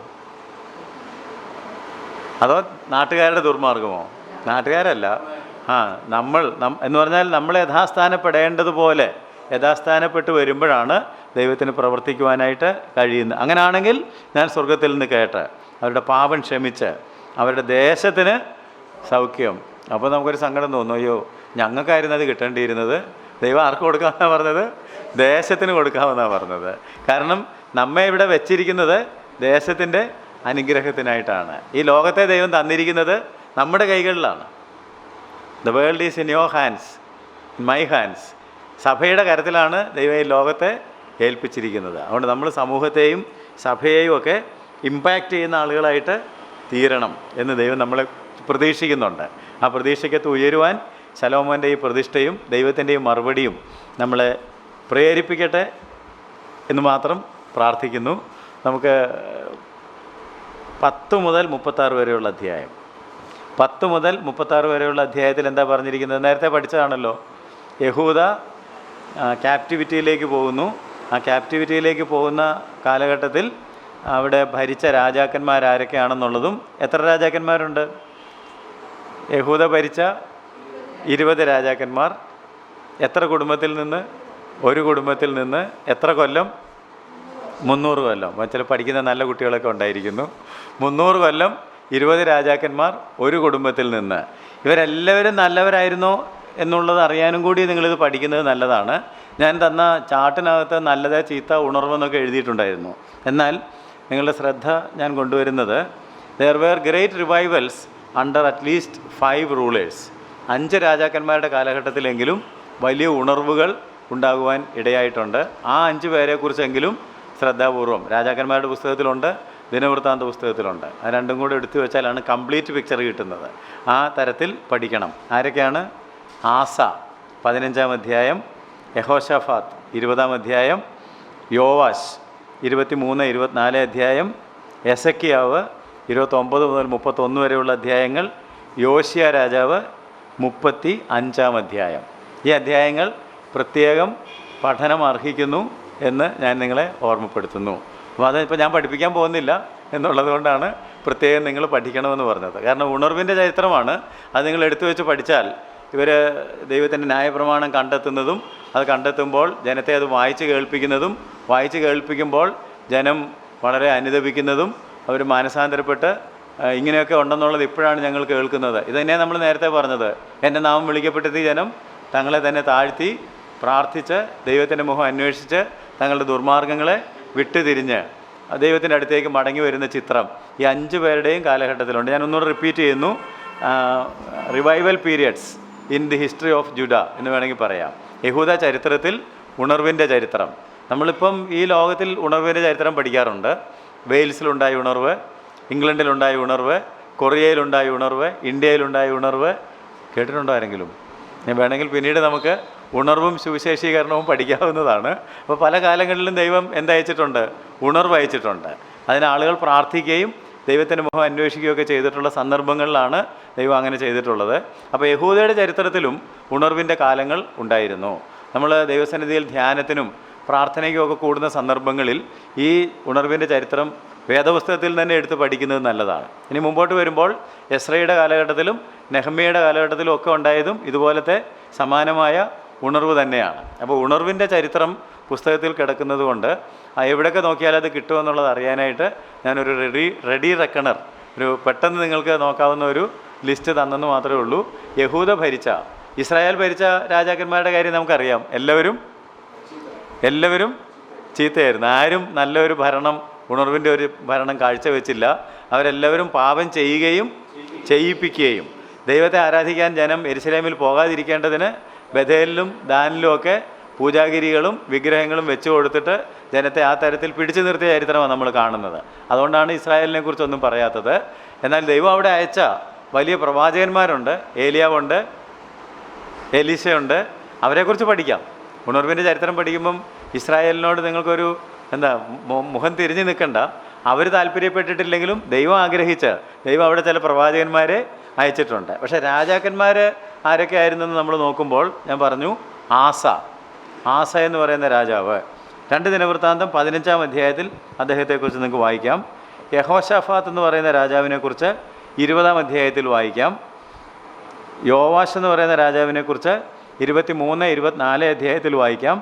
അതോ നാട്ടുകാരുടെ ദുർമാർഗമോ? നാട്ടുകാരല്ല. എന്ന് പറഞ്ഞാൽ നമ്മൾ യഥാസ്ഥാനപ്പെടേണ്ടതുപോലെ യഥാസ്ഥാനപ്പെട്ട് വരുമ്പോഴാണ് ദൈവത്തിന് പ്രവർത്തിക്കുവാനായിട്ട് കഴിയുന്നത്. അങ്ങനെയാണെങ്കിൽ ഞാൻ സ്വർഗത്തിൽ നിന്ന് കേട്ട് അവരുടെ പാപം ക്ഷമിച്ച് അവരുടെ ദേശത്തിന് സൗഖ്യം. അപ്പോൾ നമുക്കൊരു സങ്കടം തോന്നും, അയ്യോ ഞങ്ങൾക്കായിരുന്നു അത് കിട്ടേണ്ടിയിരുന്നത്, ദൈവം ആർക്ക് കൊടുക്കാമെന്നാണ് പറഞ്ഞത്? ദേശത്തിന് കൊടുക്കാമെന്നാണ് പറഞ്ഞത്. കാരണം നമ്മെ ഇവിടെ വെച്ചിരിക്കുന്നത് ദേശത്തിൻ്റെ അനുഗ്രഹത്തിനായിട്ടാണ്. ഈ ലോകത്തെ ദൈവം തന്നിരിക്കുന്നത് നമ്മുടെ കൈകളിലാണ്. The world is in your hands, in my hands. സഭയുടെ കരത്തിലാണ് ദൈവം ഈ ലോകത്തെ ഏൽപ്പിച്ചിരിക്കുന്നത്. അതുകൊണ്ട് നമ്മൾ സമൂഹത്തെയും സഭയെയും ഒക്കെ ഇമ്പാക്റ്റ് ചെയ്യുന്ന ആളുകളായിട്ട് തീരണം എന്ന് ദൈവം നമ്മളെ പ്രതീക്ഷിക്കുന്നുണ്ട്. ആ പ്രതീക്ഷയ്ക്കത്ത് ഉയരുവാൻ ശലോമോൻ്റെ ഈ പ്രതിഷ്ഠയും ദൈവത്തിൻ്റെയും മറുപടിയും നമ്മളെ പ്രേരിപ്പിക്കട്ടെ എന്ന് മാത്രം പ്രാർത്ഥിക്കുന്നു. നമുക്ക് 10 മുതൽ 36 വരെയുള്ള അധ്യായം, 10 മുതൽ 36 വരെയുള്ള അധ്യായത്തിൽ എന്താ പറഞ്ഞിരിക്കുന്നത്? നേരത്തെ പഠിച്ചതാണല്ലോ. യഹൂദ ക്യാപ്റ്റിവിറ്റിയിലേക്ക് പോകുന്നു. ആ ക്യാപ്റ്റിവിറ്റിയിലേക്ക് പോകുന്ന കാലഘട്ടത്തിൽ അവിടെ ഭരിച്ച രാജാക്കന്മാരാരൊക്കെയാണെന്നുള്ളതും, എത്ര രാജാക്കന്മാരുണ്ട്? യഹൂദ ഭരിച്ച 20 രാജാക്കന്മാർ. എത്ര കുടുംബത്തിൽ നിന്ന്? ഒരു കുടുംബത്തിൽ നിന്ന്. എത്ര കൊല്ലം? 300 കൊല്ലം. ചില പഠിക്കുന്ന നല്ല കുട്ടികളൊക്കെ ഉണ്ടായിരിക്കുന്നു. 300 കൊല്ലം 20 രാജാക്കന്മാർ ഒരു കുടുംബത്തിൽ നിന്ന്. ഇവരെല്ലാവരും നല്ലവരായിരുന്നോ എന്നുള്ളത് അറിയാനും കൂടി നിങ്ങളിത് പഠിക്കുന്നത് നല്ലതാണ്. ഞാൻ തന്ന ചാട്ടിനകത്ത് നല്ലത്, ചീത്ത, ഉണർവെന്നൊക്കെ എഴുതിയിട്ടുണ്ടായിരുന്നു. എന്നാൽ നിങ്ങളുടെ ശ്രദ്ധ ഞാൻ കൊണ്ടുവരുന്നത്, there were great revivals under at least 5 rulers. 5 രാജാക്കന്മാരുടെ കാലഘട്ടത്തിലെങ്കിലും വലിയ ഉണർവുകൾ ഉണ്ടാകുവാൻ ഇടയായിട്ടുണ്ട്. ആ 5 പേരെക്കുറിച്ചെങ്കിലും ശ്രദ്ധാപൂർവം രാജാക്കന്മാരുടെ പുസ്തകത്തിലുണ്ട്, ദിനവൃത്താന്ത പുസ്തകത്തിലുണ്ട്. അത് രണ്ടും കൂടെ എടുത്തു വെച്ചാലാണ് കംപ്ലീറ്റ് പിക്ചർ കിട്ടുന്നത്. ആ തരത്തിൽ പഠിക്കണം. ആരൊക്കെയാണ്? ആസ 15-ാം അധ്യായം, യഹോശാഫാത്ത് 20-ാം അധ്യായം, യോവാശ് 23-24 അധ്യായം, എസക്കിയാവ് 29 മുതൽ 31 വരെയുള്ള അധ്യായങ്ങൾ, യോശിയ രാജാവ് 35-ാം അധ്യായം. ഈ അധ്യായങ്ങൾ പ്രത്യേകം പഠനം അർഹിക്കുന്നു എന്ന് ഞാൻ നിങ്ങളെ ഓർമ്മപ്പെടുത്തുന്നു. അപ്പോൾ അതിപ്പോൾ ഞാൻ പഠിപ്പിക്കാൻ പോകുന്നില്ല എന്നുള്ളത് കൊണ്ടാണ് പ്രത്യേകം നിങ്ങൾ പഠിക്കണമെന്ന് പറഞ്ഞത്. കാരണം ഉണർവിൻ്റെ ചരിത്രമാണ്. അത് നിങ്ങൾ എടുത്തു വെച്ച് പഠിച്ചാൽ ഇവർ ദൈവത്തിൻ്റെ ന്യായപ്രമാണം കണ്ടെത്തുന്നതും, അത് കണ്ടെത്തുമ്പോൾ ജനത്തെ അത് വായിച്ച് കേൾപ്പിക്കുമ്പോൾ ജനം വളരെ അനുദപിക്കുന്നതും അവർ മാനസാന്തരപ്പെട്ട് ഇങ്ങനെയൊക്കെ ഉണ്ടെന്നുള്ളത് ഇപ്പോഴാണ് ഞങ്ങൾ കേൾക്കുന്നത്. ഇത് തന്നെയാണ് നമ്മൾ നേരത്തെ പറഞ്ഞത്. എൻ്റെ നാമം വിളിക്കപ്പെട്ടത് ജനം തങ്ങളെ തന്നെ താഴ്ത്തി പ്രാർത്ഥിച്ച് ദൈവത്തിൻ്റെ മുഖം അന്വേഷിച്ച് തങ്ങളുടെ ദുർമാർഗ്ഗങ്ങളെ വിട്ടുതിരിഞ്ഞ് ദൈവത്തിൻ്റെ അടുത്തേക്ക് മടങ്ങി വരുന്ന ചിത്രം ഈ 5 പേരുടെയും കാലഘട്ടത്തിലുണ്ട്. ഞാൻ ഒന്നുകൂടെ റിപ്പീറ്റ് ചെയ്യുന്നു. Revival periods in the history of Judah എന്ന് വേണമെങ്കിൽ പറയാം. യഹൂദ ചരിത്രത്തിൽ ഉണർവിൻ്റെ ചരിത്രം. നമ്മളിപ്പം ഈ ലോകത്തിൽ ഉണർവിൻ്റെ ചരിത്രം പഠിക്കാറുണ്ട്. വെയിൽസിലുണ്ടായ ഉണർവ്, ഇംഗ്ലണ്ടിലുണ്ടായ ഉണർവ്, കൊറിയയിലുണ്ടായ ഉണർവ്, ഇന്ത്യയിലുണ്ടായ ഉണർവ്. കേട്ടിട്ടുണ്ടോ ആരെങ്കിലും? ഞാൻ വേണമെങ്കിൽ പിന്നീട് നമുക്ക് ഉണർവും സുവിശേഷീകരണവും പഠിക്കാവുന്നതാണ്. അപ്പോൾ പല കാലങ്ങളിലും ദൈവം എന്തയച്ചിട്ടുണ്ട്? ഉണർവ് അയച്ചിട്ടുണ്ട്. അതിന് ആളുകൾ പ്രാർത്ഥിക്കുകയും ദൈവത്തിൻ്റെ മുഖം അന്വേഷിക്കുകയൊക്കെ ചെയ്തിട്ടുള്ള സന്ദർഭങ്ങളിലാണ് ദൈവം അങ്ങനെ ചെയ്തിട്ടുള്ളത്. അപ്പോൾ യഹൂദയുടെ ചരിത്രത്തിലും ഉണർവിൻ്റെ കാലങ്ങൾ ഉണ്ടായിരുന്നു. നമ്മൾ ദൈവസന്നിധിയിൽ ധ്യാനത്തിനും പ്രാർത്ഥനയ്ക്കും ഒക്കെ കൂടുന്ന സന്ദർഭങ്ങളിൽ ഈ ഉണർവിൻ്റെ ചരിത്രം വേദപുസ്തകത്തിൽ തന്നെ എടുത്ത് പഠിക്കുന്നത് നല്ലതാണ്. ഇനി മുമ്പോട്ട് വരുമ്പോൾ എസ്രയുടെ കാലഘട്ടത്തിലും നെഹമ്യയുടെ കാലഘട്ടത്തിലും ഒക്കെ ഉണ്ടായതും ഇതുപോലത്തെ സമാനമായ ഉണർവ് തന്നെയാണ്. അപ്പോൾ ഉണർവിൻ്റെ ചരിത്രം പുസ്തകത്തിൽ കിടക്കുന്നത് കൊണ്ട് എവിടെയൊക്കെ നോക്കിയാൽ അത് കിട്ടുമെന്നുള്ളത് അറിയാനായിട്ട് ഞാനൊരു റെഡി റെക്കണർ, ഒരു പെട്ടെന്ന് നിങ്ങൾക്ക് നോക്കാവുന്ന ഒരു ലിസ്റ്റ് തന്നെന്ന് മാത്രമേ ഉള്ളൂ. യഹൂദ ഭരിച്ച, ഇസ്രായേൽ ഭരിച്ച രാജാക്കന്മാരുടെ കാര്യം നമുക്കറിയാം. എല്ലാവരും ചീത്തയായിരുന്നു. ആരും നല്ലൊരു ഭരണം, ഉണർവിൻ്റെ ഒരു ഭരണം കാഴ്ചവെച്ചില്ല. അവരെല്ലാവരും പാപം ചെയ്യുകയും ചെയ്യിപ്പിക്കുകയും. ദൈവത്തെ ആരാധിക്കാൻ ജനം യെരുശലേമിൽ പോകാതിരിക്കേണ്ടതിന് ബഥേലിലും ദാനിലും ഒക്കെ പൂജാഗിരികളും വിഗ്രഹങ്ങളും വെച്ചു കൊടുത്തിട്ട് ജനത്തെ ആ തരത്തിൽ പിടിച്ചു നിർത്തിയ ചരിത്രമാണ് നമ്മൾ കാണുന്നത്. അതുകൊണ്ടാണ് ഇസ്രായേലിനെ കുറിച്ചൊന്നും പറയാത്തത്. എന്നാൽ ദൈവം അവിടെ അയച്ച വലിയ പ്രവാചകന്മാരുണ്ട്. ഏലിയാവുണ്ട്, എലീശയുണ്ട്. അവരെക്കുറിച്ച് പഠിക്കാം. ഉണർവിൻ്റെ ചരിത്രം പഠിക്കുമ്പം ഇസ്രായേലിനോട് നിങ്ങൾക്കൊരു മുഖം തിരിഞ്ഞു നിൽക്കണ്ട. അവർ താല്പര്യപ്പെട്ടിട്ടില്ലെങ്കിലും ദൈവം ആഗ്രഹിച്ച് ദൈവം അവിടെ ചില പ്രവാചകന്മാരെ അയച്ചിട്ടുണ്ട്. പക്ഷേ രാജാക്കന്മാർ ആരൊക്കെ ആയിരുന്നെന്ന് നമ്മൾ നോക്കുമ്പോൾ ഞാൻ പറഞ്ഞു, ആസ എന്ന് പറയുന്ന രാജാവ് 2 ദിനവൃത്താന്തം 15-ാം അധ്യായത്തിൽ അദ്ദേഹത്തെക്കുറിച്ച് നിങ്ങൾക്ക് വായിക്കാം. യഹോശാഫാത്ത് എന്ന് പറയുന്ന രാജാവിനെക്കുറിച്ച് 20-ാം അധ്യായത്തിൽ വായിക്കാം. യോവാശ് എന്ന് പറയുന്ന രാജാവിനെക്കുറിച്ച് 23-24 അധ്യായത്തിൽ വായിക്കാം.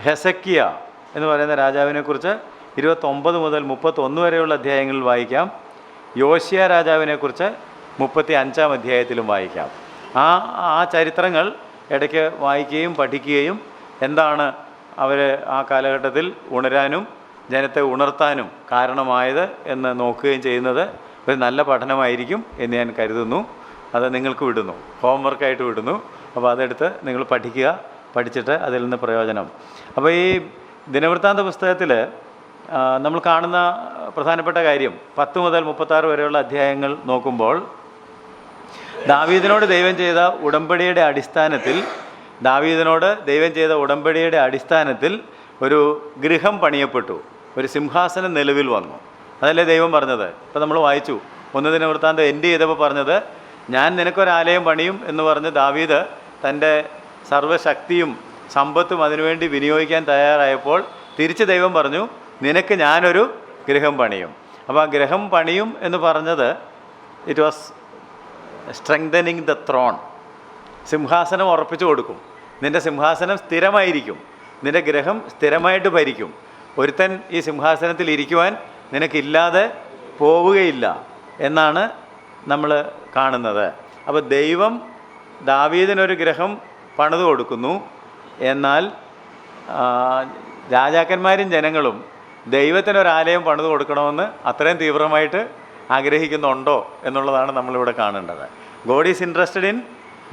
ഹെസക്കിയ എന്ന് പറയുന്ന രാജാവിനെക്കുറിച്ച് 29 മുതൽ 31 വരെയുള്ള അധ്യായങ്ങളിൽ വായിക്കാം. യോശിയ രാജാവിനെക്കുറിച്ച് 35-ാം അധ്യായത്തിലും വായിക്കാം. ആ ചരിത്രങ്ങൾ ഇടയ്ക്ക് വായിക്കുകയും പഠിക്കുകയും എന്താണ് അവർ ആ കാലഘട്ടത്തിൽ ഉണരാനും ജനത്തെ ഉണർത്താനും കാരണമായത് എന്ന് നോക്കുകയും ചെയ്യുന്നത് ഒരു നല്ല പഠനമായിരിക്കും എന്ന് ഞാൻ കരുതുന്നു. അത് നിങ്ങൾക്ക് വിടുന്നു, ഹോംവർക്കായിട്ട് വിടുന്നു. അപ്പോൾ അതെടുത്ത് നിങ്ങൾ പഠിക്കുക, പഠിച്ചിട്ട് അതിൽ നിന്ന് പ്രയോജനം. അപ്പോൾ ഈ ദിനവൃത്താന്ത പുസ്തകത്തിൽ നമ്മൾ കാണുന്ന പ്രധാനപ്പെട്ട കാര്യം 10 മുതൽ 36 വരെയുള്ള അധ്യായങ്ങൾ നോക്കുമ്പോൾ ദാവീദിനോട് ദൈവം ചെയ്ത ഉടമ്പടിയുടെ അടിസ്ഥാനത്തിൽ ഒരു ഗൃഹം പണിയപ്പെട്ടു, ഒരു സിംഹാസനം നിലവിൽ വന്നു. അതല്ലേ ദൈവം പറഞ്ഞത്? ഇപ്പോൾ നമ്മൾ വായിച്ചു 1 ദിനവൃത്താന്തം എൻഡ് ചെയ്തപ്പോൾ പറഞ്ഞത്, ഞാൻ നിനക്കൊരാലയം പണിയും എന്ന് പറഞ്ഞ് ദാവീദ് തൻ്റെ സർവ്വശക്തിയും സമ്പത്തും അതിനുവേണ്ടി വിനിയോഗിക്കാൻ തയ്യാറായപ്പോൾ തിരിച്ച് ദൈവം പറഞ്ഞു, നിനക്ക് ഞാനൊരു ഗൃഹം പണിയും. അപ്പോൾ ആ ഗൃഹം പണിയും എന്ന് പറഞ്ഞത് it was strengthening the thrown. സിംഹാസനം ഉറപ്പിച്ചു കൊടുക്കും, നിൻ്റെ സിംഹാസനം സ്ഥിരമായിരിക്കും, നിൻ്റെ ഗൃഹം സ്ഥിരമായിട്ട് ഭരിക്കും, ഒരുത്തൻ ഈ സിംഹാസനത്തിൽ ഇരിക്കുവാൻ നിനക്കില്ലാതെ പോവുകയില്ല എന്നാണ് നമ്മൾ കാണുന്നത്. അപ്പോൾ ദൈവം ദാവീദിനൊരു ഗൃഹം പണിതു കൊടുക്കുന്നു. എന്നാൽ രാജാക്കന്മാരും ജനങ്ങളും ദൈവത്തിനൊരാലയം പണിതു കൊടുക്കണമെന്ന് അത്രയും തീവ്രമായിട്ട് ആഗ്രഹിക്കുന്നുണ്ടോ എന്നുള്ളതാണ് നമ്മളിവിടെ കാണേണ്ടത്. God is interested in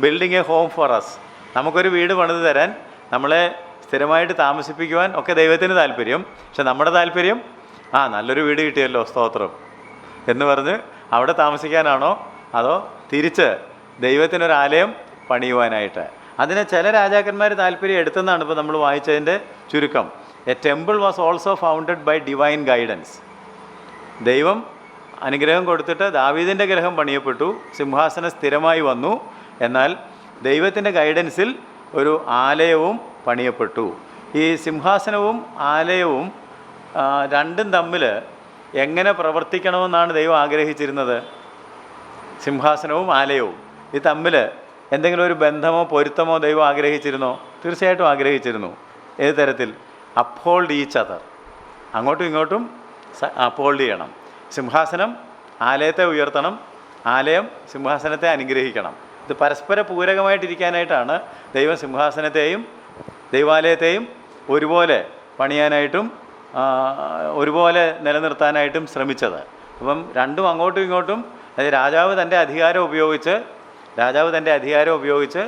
building a home for us. നമുക്കൊരു വീട് പണിത് തരാൻ, നമ്മളെ സ്ഥിരമായിട്ട് താമസിപ്പിക്കുവാൻ ഒക്കെ ദൈവത്തിന് താല്പര്യം. പക്ഷെ നമ്മുടെ താല്പര്യം നല്ലൊരു വീട് കിട്ടിയല്ലോ സ്തോത്രം എന്ന് പറഞ്ഞ് അവിടെ താമസിക്കാനാണോ, അതോ തിരിച്ച് ദൈവത്തിനൊരാലയം പണിയുവാനായിട്ട്? അതിനെ ചില രാജാക്കന്മാർ താല്പര്യം എടുത്തെന്നാണ് ഇപ്പോൾ നമ്മൾ വായിച്ചതിൻ്റെ ചുരുക്കം. A temple was also founded by divine guidance. ദൈവം അനുഗ്രഹം കൊടുത്തിട്ട് ദാവീദിൻ്റെ ഗൃഹം പണിയപ്പെട്ടു, സിംഹാസനം സ്ഥിരമായി വന്നു. എന്നാൽ ദൈവത്തിൻ്റെ ഗൈഡൻസിൽ ഒരു ആലയവും പണിയപ്പെട്ടു. ഈ സിംഹാസനവും ആലയവും രണ്ടും തമ്മിൽ എങ്ങനെ പ്രവർത്തിക്കണമെന്നാണ് ദൈവം ആഗ്രഹിച്ചിരുന്നത്? സിംഹാസനവും ആലയവും ഇത് തമ്മിൽ എന്തെങ്കിലും ഒരു ബന്ധമോ പൊരുത്തമോ ദൈവം ആഗ്രഹിച്ചിരുന്നോ? തീർച്ചയായിട്ടും ആഗ്രഹിച്ചിരുന്നു. ഏത് തരത്തിൽ? Uphold each other. അങ്ങോട്ടും ഇങ്ങോട്ടും അപ്ഹോൾഡ് ചെയ്യണം. സിംഹാസനം ആലയത്തെ ഉയർത്തണം, ആലയം സിംഹാസനത്തെ അനുഗ്രഹിക്കണം. ഇത് പരസ്പര പൂരകമായിട്ടിരിക്കാനായിട്ടാണ് ദൈവം സിംഹാസനത്തെയും ദൈവാലയത്തെയും ഒരുപോലെ പണിയാനായിട്ടും ഒരുപോലെ നിലനിർത്താനായിട്ടും ശ്രമിച്ചത്. അപ്പം രണ്ടും അങ്ങോട്ടും ഇങ്ങോട്ടും, അതായത് രാജാവ് തൻ്റെ അധികാരം ഉപയോഗിച്ച്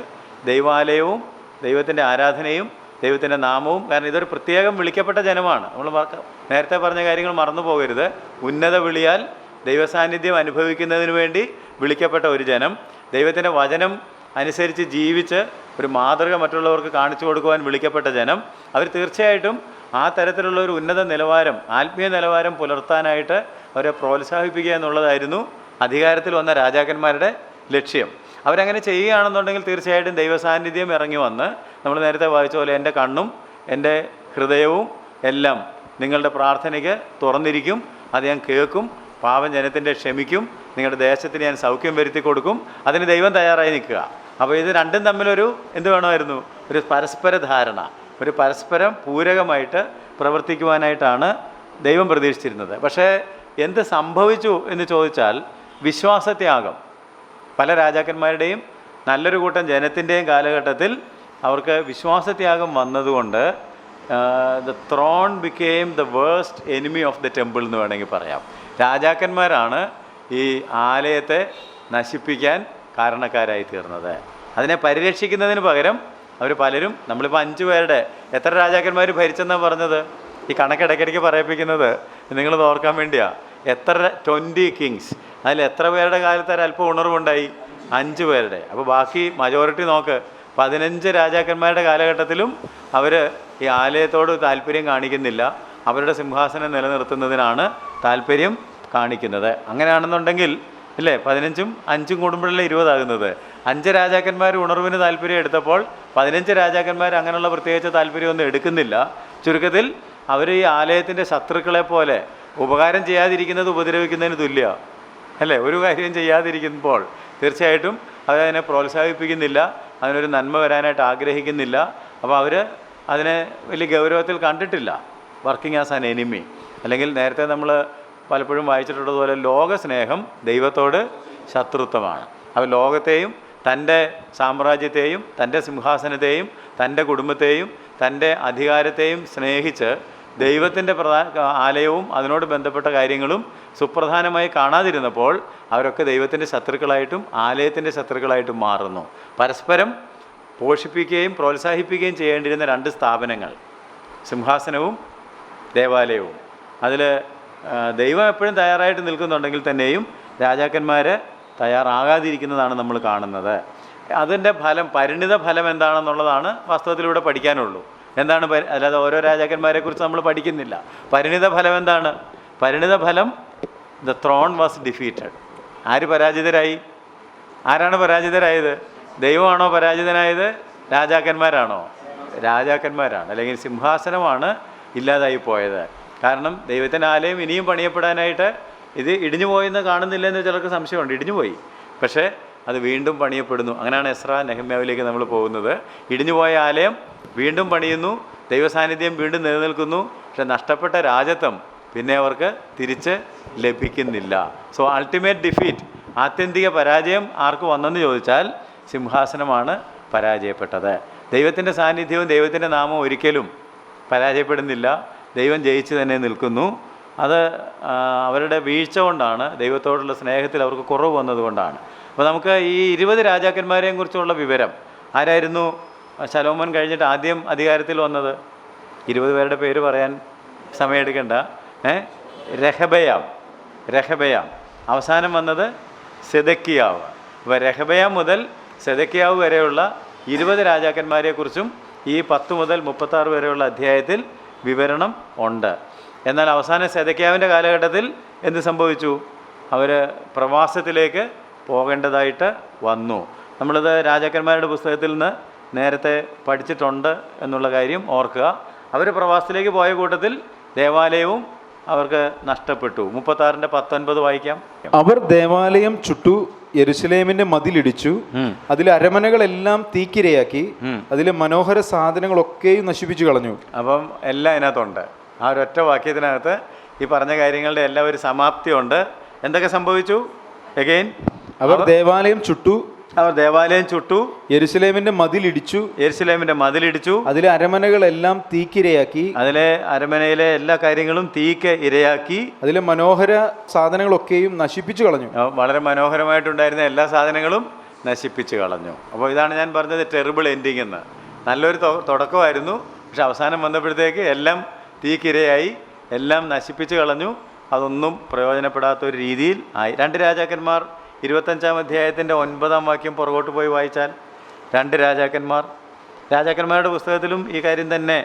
ദൈവാലയവും ദൈവത്തിൻ്റെ ആരാധനയും ദൈവത്തിൻ്റെ നാമവും, കാരണം ഇതൊരു പ്രത്യേകം വിളിക്കപ്പെട്ട ജനമാണ്. നമ്മൾ നേരത്തെ പറഞ്ഞ കാര്യങ്ങൾ മറന്നു പോകരുത്. ഉന്നത വിളിയാൽ ദൈവസാന്നിധ്യം അനുഭവിക്കുന്നതിന് വേണ്ടി വിളിക്കപ്പെട്ട ഒരു ജനം, ദൈവത്തിൻ്റെ വചനം അനുസരിച്ച് ജീവിച്ച് ഒരു മാതൃക മറ്റുള്ളവർക്ക് കാണിച്ചു കൊടുക്കുവാൻ വിളിക്കപ്പെട്ട ജനം, അവർ തീർച്ചയായിട്ടും ആ തരത്തിലുള്ള ഒരു ഉന്നത നിലവാരം, ആത്മീയ നിലവാരം പുലർത്താനായിട്ട് അവരെ പ്രോത്സാഹിപ്പിക്കുക എന്നുള്ളതായിരുന്നു അധികാരത്തിൽ വന്ന രാജാക്കന്മാരുടെ ലക്ഷ്യം. അവരങ്ങനെ ചെയ്യുകയാണെന്നുണ്ടെങ്കിൽ തീർച്ചയായിട്ടും ദൈവസാന്നിധ്യം ഇറങ്ങി വന്ന്, നമ്മൾ നേരത്തെ വായിച്ച പോലെ എൻ്റെ കണ്ണും എൻ്റെ ഹൃദയവും എല്ലാം നിങ്ങളുടെ പ്രാർത്ഥനയ്ക്ക് തുറന്നിരിക്കും, അത് ഞാൻ കേൾക്കും, പാവം ജനത്തിൻ്റെ ക്ഷമിക്കും, നിങ്ങളുടെ ദേശത്തിന് ഞാൻ സൗഖ്യം വരുത്തി കൊടുക്കും. അതിന് ദൈവം തയ്യാറായി നിൽക്കുക. അപ്പോൾ ഇത് രണ്ടും തമ്മിലൊരു എന്ത് വേണമായിരുന്നു? ഒരു പരസ്പര ധാരണ, ഒരു പരസ്പരം പൂരകമായിട്ട് പ്രവർത്തിക്കുവാനായിട്ടാണ് ദൈവം പ്രതീക്ഷിച്ചിരുന്നത്. പക്ഷേ എന്ത് സംഭവിച്ചു എന്ന് ചോദിച്ചാൽ, വിശ്വാസത്യാഗം. പല രാജാക്കന്മാരുടെയും നല്ലൊരു കൂട്ടം ജനത്തിൻ്റെയും കാലഘട്ടത്തിൽ അവർക്ക് വിശ്വാസത്യാഗം വന്നതുകൊണ്ട് the thrown became the worst enemy of the temple എന്ന് വേണമെങ്കിൽ പറയാം. രാജാക്കന്മാരാണ് ഈ ആലയത്തെ നശിപ്പിക്കാൻ കാരണക്കാരായി തീർന്നത്. അതിനെ പരിരക്ഷിക്കുന്നതിന് പകരം അവർ പലരും, നമ്മളിപ്പോൾ 5 പേരുടെ, എത്ര രാജാക്കന്മാർ ഭരിച്ചെന്നാണ് പറഞ്ഞത്? ഈ കണക്കിടയ്ക്കിടയ്ക്ക് പറയിപ്പിക്കുന്നത് നിങ്ങളത് ഓർക്കാൻ വേണ്ടിയാണ്. 20 കിങ്സ്, അതിൽ എത്ര പേരുടെ കാലത്ത് ഒരല്പം ഉണർവുണ്ടായി? 5 പേരുടെ. അപ്പോൾ ബാക്കി മജോറിറ്റി നോക്ക്, 15 രാജാക്കന്മാരുടെ കാലഘട്ടത്തിലും അവർ ഈ ആലയത്തോട് താല്പര്യം കാണിക്കുന്നില്ല, അവരുടെ സിംഹാസനം നിലനിർത്തുന്നതിനാണ് താല്പര്യം കാണിക്കുന്നത്. അങ്ങനെയാണെന്നുണ്ടെങ്കിൽ ഇല്ലേ, 15ഉം 5ഉം കൂടുമ്പോഴല്ലേ 20 ആകുന്നത്. 5 രാജാക്കന്മാർ ഉണർവിന് താല്പര്യം എടുത്തപ്പോൾ 15 രാജാക്കന്മാർ അങ്ങനെയുള്ള പ്രത്യേകിച്ച് താല്പര്യമൊന്നും എടുക്കുന്നില്ല. ചുരുക്കത്തിൽ അവർ ഈ ആലയത്തിൻ്റെ ശത്രുക്കളെ പോലെ ഉപകാരം ചെയ്യാതിരിക്കുന്നത് ഉപദ്രവിക്കുന്നതിന് തുല്യമാണ് അല്ലേ? ഒരു കാര്യം ചെയ്യാതിരിക്കുമ്പോൾ തീർച്ചയായിട്ടും അവരതിനെ പ്രോത്സാഹിപ്പിക്കുന്നില്ല, അതിനൊരു നന്മ വരാനായിട്ട് ആഗ്രഹിക്കുന്നില്ല. അപ്പോൾ അവർ അതിനെ വലിയ ഗൗരവത്തിൽ കണ്ടിട്ടില്ല. Working as an enemy. അല്ലെങ്കിൽ നേരത്തെ നമ്മൾ പലപ്പോഴും വായിച്ചിട്ടുള്ളതുപോലെ ലോകസ്നേഹം ദൈവത്തോട് ശത്രുത്വമാണ്. അവൻ ലോകത്തെയും തൻ്റെ സാമ്രാജ്യത്തെയും തൻ്റെ സിംഹാസനത്തെയും തൻ്റെ കുടുംബത്തെയും തൻ്റെ അധികാരത്തെയും സ്നേഹിച്ച് ദൈവത്തിൻ്റെ ആലയവും അതിനോട് ബന്ധപ്പെട്ട കാര്യങ്ങളും സുപ്രധാനമായി കാണാതിരുന്നപ്പോൾ അവരൊക്കെ ദൈവത്തിൻ്റെ ശത്രുക്കളായിട്ടും ആലയത്തിൻ്റെ ശത്രുക്കളായിട്ടും മാറുന്നു. പരസ്പരം പോഷിപ്പിക്കുകയും പ്രോത്സാഹിപ്പിക്കുകയും ചെയ്യേണ്ടിയിരുന്ന രണ്ട് സ്ഥാപനങ്ങൾ, സിംഹാസനവും ദേവാലയവും. അതിൽ ദൈവം എപ്പോഴും തയ്യാറായിട്ട് നിൽക്കുന്നുണ്ടെങ്കിൽ തന്നെയും രാജാക്കന്മാർ തയ്യാറാകാതിരിക്കുന്നതാണ് നമ്മൾ കാണുന്നത്. അതിൻ്റെ ഫലം, പരിണിത ഫലം എന്താണെന്നുള്ളതാണ് വാസ്തവത്തിലൂടെ പഠിക്കാനുള്ളൂ. എന്താണ് അല്ലാതെ ഓരോ രാജാക്കന്മാരെക്കുറിച്ച് നമ്മൾ പഠിക്കുന്നില്ല. പരിണിത ഫലം എന്താണ്? പരിണിത ഫലം, ദ ത്രോൺ വാസ് ഡിഫീറ്റഡ്. ആര് പരാജിതരായി? ആരാണ് പരാജിതരായത്? ദൈവമാണോ പരാജിതനായത്? രാജാക്കന്മാരാണോ? രാജാക്കന്മാരാണ്, അല്ലെങ്കിൽ സിംഹാസനമാണ് ഇല്ലാതായി പോയത്. കാരണം ദൈവത്തിൻ്റെ ആലയം ഇനിയും പണിയപ്പെടാനായിട്ട്, ഇത് ഇടിഞ്ഞു പോയെന്ന് കാണുന്നില്ല എന്ന് ചിലർക്ക് സംശയമുണ്ട്. ഇടിഞ്ഞു പോയി, പക്ഷേ അത് വീണ്ടും പണിയപ്പെടുന്നു. അങ്ങനെയാണ് എസ്രാ നെഹമ്യാവിലേക്ക് നമ്മൾ പോകുന്നത്. ഇടിഞ്ഞുപോയ ആലയം വീണ്ടും പണിയുന്നു, ദൈവസാന്നിധ്യം വീണ്ടും നിലനിൽക്കുന്നു. പക്ഷെ നഷ്ടപ്പെട്ട രാജത്വം പിന്നെ അവർക്ക് തിരിച്ച് ലഭിക്കുന്നില്ല. സോ അൾട്ടിമേറ്റ് ഡിഫീറ്റ്, ആത്യന്തിക പരാജയം ആർക്ക് വന്നെന്ന് ചോദിച്ചാൽ സിംഹാസനമാണ് പരാജയപ്പെട്ടത്. ദൈവത്തിൻ്റെ സാന്നിധ്യവും ദൈവത്തിൻ്റെ നാമവും ഒരിക്കലും പരാജയപ്പെടുന്നില്ല. ദൈവം ജയിച്ച് തന്നെ നിൽക്കുന്നു. അത് അവരുടെ വീഴ്ച കൊണ്ടാണ്, ദൈവത്തോടുള്ള സ്നേഹത്തിൽ അവർക്ക് കുറവ് വന്നതുകൊണ്ടാണ്. അപ്പോൾ നമുക്ക് ഈ 20 രാജാക്കന്മാരെയും കുറിച്ചുള്ള വിവരം, ആരായിരുന്നു ശലോമോൻ കഴിഞ്ഞിട്ട് ആദ്യം അധികാരത്തിൽ വന്നത്? 20 പേരുടെ പേര് പറയാൻ സമയമെടുക്കണ്ട. രഹബയാം. അവസാനം വന്നത് സെദക്കിയാവ്. അപ്പോൾ രഹബയാം മുതൽ സെദക്കിയാവ് വരെയുള്ള 20 രാജാക്കന്മാരെക്കുറിച്ചും ഈ 10 മുതൽ 36 വരെയുള്ള അധ്യായത്തിൽ വിവരണം ഉണ്ട്. എന്നാൽ അവസാനം സെദക്കിയാവിൻ്റെ കാലഘട്ടത്തിൽ എന്ത് സംഭവിച്ചു? അവർ പ്രവാസത്തിലേക്ക് പോകേണ്ടതായിട്ട് വന്നു. നമ്മളിത് രാജാക്കന്മാരുടെ പുസ്തകത്തിൽ നിന്ന് നേരത്തെ പഠിച്ചിട്ടുണ്ട് എന്നുള്ള കാര്യം ഓർക്കുക. അവർ പ്രവാസത്തിലേക്ക് പോയ കൂട്ടത്തിൽ ദേവാലയവും അവർക്ക് നഷ്ടപ്പെട്ടു. 36:19 വായിക്കാം. അവർ ദേവാലയം ചുട്ടു, യെരുശലേമിന്റെ മതിലിടിച്ചു, അതിലെ അരമനകളെല്ലാം തീക്കിരയാക്കി, അതിലെ മനോഹര സാധനങ്ങളൊക്കെയും നശിപ്പിച്ചു കളഞ്ഞു. അപ്പം എല്ലാം ഇതിനകത്തുണ്ട്. ആ ഒരൊറ്റ വാക്യത്തിനകത്ത് ഈ പറഞ്ഞ കാര്യങ്ങളുടെ എല്ലാം ഒരു സമാപ്തിയുണ്ട്. എന്തൊക്കെ സംഭവിച്ചു? എഗെയിൻ, അവർ ദേവാലയം ചുട്ടു, യെരുശലേമിന്റെ മതിലിടിച്ചു, അതിലെ അരമനകളെല്ലാം തീക്കിരയാക്കി, അതിലെ അരമനയിലെ എല്ലാ കാര്യങ്ങളും തീക്ക് ഇരയാക്കി, അതിലെ മനോഹര സാധനങ്ങളൊക്കെയും നശിപ്പിച്ചു കളഞ്ഞു. വളരെ മനോഹരമായിട്ടുണ്ടായിരുന്ന എല്ലാ സാധനങ്ങളും നശിപ്പിച്ചു കളഞ്ഞു. അപ്പോൾ ഇതാണ് ഞാൻ പറഞ്ഞത് ടെറിബിൾ എൻഡിങ് എന്ന്. നല്ലൊരു തുടക്കമായിരുന്നു, പക്ഷെ അവസാനം വന്നപ്പോഴത്തേക്ക് എല്ലാം തീക്കിരയായി, എല്ലാം നശിപ്പിച്ചു കളഞ്ഞു. അതൊന്നും പ്രയോജനപ്പെടാത്തൊരു രീതിയിൽ ആയി. 2 രാജാക്കന്മാർ 25-ാം അധ്യായത്തിൻ്റെ 9-ാം വാക്യം പുറകോട്ട് പോയി വായിച്ചാൽ 2 രാജാക്കന്മാരുടെ പുസ്തകത്തിലും ഈ കാര്യം തന്നെ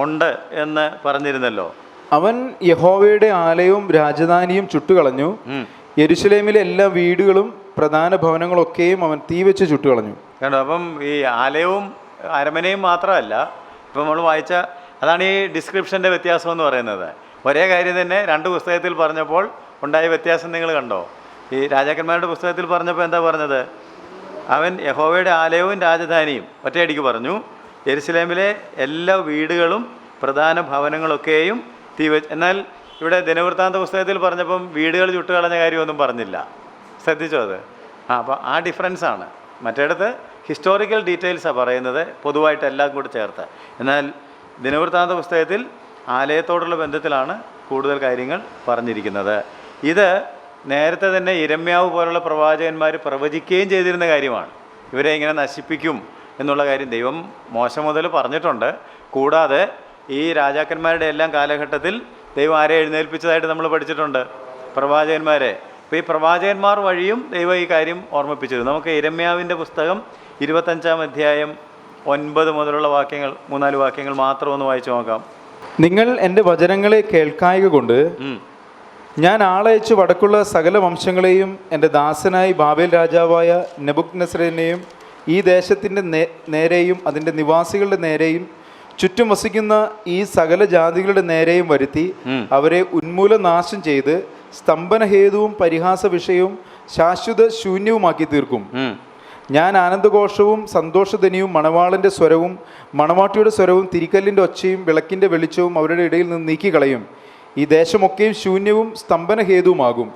ഉണ്ട് എന്ന് പറഞ്ഞിരുന്നല്ലോ. അവൻ യഹോവയുടെ ആലയവും രാജധാനിയും ചുട്ടുകളഞ്ഞു, യെരുശലേമിലെ എല്ലാ വീടുകളും പ്രധാന ഭവനങ്ങളൊക്കെയും അവൻ തീ വെച്ച് ചുട്ടുകളഞ്ഞു. കണ്ടോ? അപ്പം ഈ ആലയവും അരമനയും മാത്രമല്ല, ഇപ്പം നമ്മൾ വായിച്ച, അതാണ് ഈ ഡിസ്ക്രിപ്ഷൻ്റെ വ്യത്യാസം എന്ന് പറയുന്നത്. ഒരേ കാര്യം തന്നെ 2 പുസ്തകത്തിൽ പറഞ്ഞപ്പോൾ ഉണ്ടായ വ്യത്യാസം നിങ്ങൾ കണ്ടോ? ഈ രാജാക്കന്മാരുടെ പുസ്തകത്തിൽ പറഞ്ഞപ്പോൾ എന്താ പറഞ്ഞത്? അവൻ യഹോവയുടെ ആലയവും രാജധാനിയും ഒറ്റയടിക്ക് പറഞ്ഞു. യെരുശലേമിലെ എല്ലാ വീടുകളും പ്രധാന ഭവനങ്ങളൊക്കെയും എന്നാൽ ഇവിടെ ദിനവൃത്താന്ത പുസ്തകത്തിൽ പറഞ്ഞപ്പം വീടുകൾ ചുട്ടുകളഞ്ഞ കാര്യമൊന്നും പറഞ്ഞില്ല. ശ്രദ്ധിച്ചോ അത്? അപ്പോൾ ആ ഡിഫറൻസാണ്. മറ്റേടത്ത് ഹിസ്റ്റോറിക്കൽ ഡീറ്റെയിൽസാണ് പറയുന്നത്, പൊതുവായിട്ട് എല്ലാം കൂടി ചേർത്ത്. എന്നാൽ ദിനവൃത്താന്ത പുസ്തകത്തിൽ ആലയത്തോടുള്ള ബന്ധത്തിലാണ് കൂടുതൽ കാര്യങ്ങൾ പറഞ്ഞിരിക്കുന്നത്. ഇത് നേരത്തെ തന്നെ യിരെമ്യാവ് പോലുള്ള പ്രവാചകന്മാർ പ്രവചിക്കുകയും ചെയ്തിരുന്ന കാര്യമാണ്. ഇവരെ ഇങ്ങനെ നശിപ്പിക്കും എന്നുള്ള കാര്യം ദൈവം മോശ മുതൽ പറഞ്ഞിട്ടുണ്ട്. കൂടാതെ ഈ രാജാക്കന്മാരുടെ എല്ലാം കാലഘട്ടത്തിൽ ദൈവം ആരെ എഴുന്നേൽപ്പിച്ചതായിട്ട് നമ്മൾ പഠിച്ചിട്ടുണ്ട്? പ്രവാചകന്മാരെ. അപ്പോൾ ഈ പ്രവാചകന്മാർ വഴിയും ദൈവം ഈ കാര്യം ഓർമ്മിപ്പിച്ചിരുന്നു. നമുക്ക് യിരെമ്യാവിൻ്റെ പുസ്തകം 25-ാം അധ്യായം 9 മുതലുള്ള വാക്യങ്ങൾ, 3-4 വാക്യങ്ങൾ മാത്രം ഒന്ന് വായിച്ചു നോക്കാം. നിങ്ങൾ എൻ്റെ വചനങ്ങളെ കേൾക്കായക കൊണ്ട് ഞാൻ ആളയച്ച് വടക്കുള്ള സകല വംശങ്ങളെയും എൻ്റെ ദാസനായി ബാബേൽ രാജാവായ നെബൂഖദ്നേസരിനെയും ഈ ദേശത്തിൻ്റെ നേരെയും അതിൻ്റെ നിവാസികളുടെ നേരെയും ചുറ്റും വസിക്കുന്ന ഈ സകല ജാതികളുടെ നേരെയും വരുത്തി അവരെ ഉന്മൂലനാശം ചെയ്ത് സ്തംഭനഹേതുവും പരിഹാസ വിഷയവും ശാശ്വത ശൂന്യവുമാക്കി തീർക്കും. ഞാൻ ആനന്ദഘോഷവും സന്തോഷധ്വനിയും മണവാളൻ്റെ സ്വരവും മണവാട്ടിയുടെ സ്വരവും തിരിക്കല്ലിൻ്റെ ഒച്ചയും വിളക്കിൻ്റെ വെളിച്ചവും അവരുടെ ഇടയിൽ നിന്ന് നീക്കിക്കളയും. ഈ ദേശമൊക്കെയും ശൂന്യവും സ്തംഭനഹേതുവുമാകും.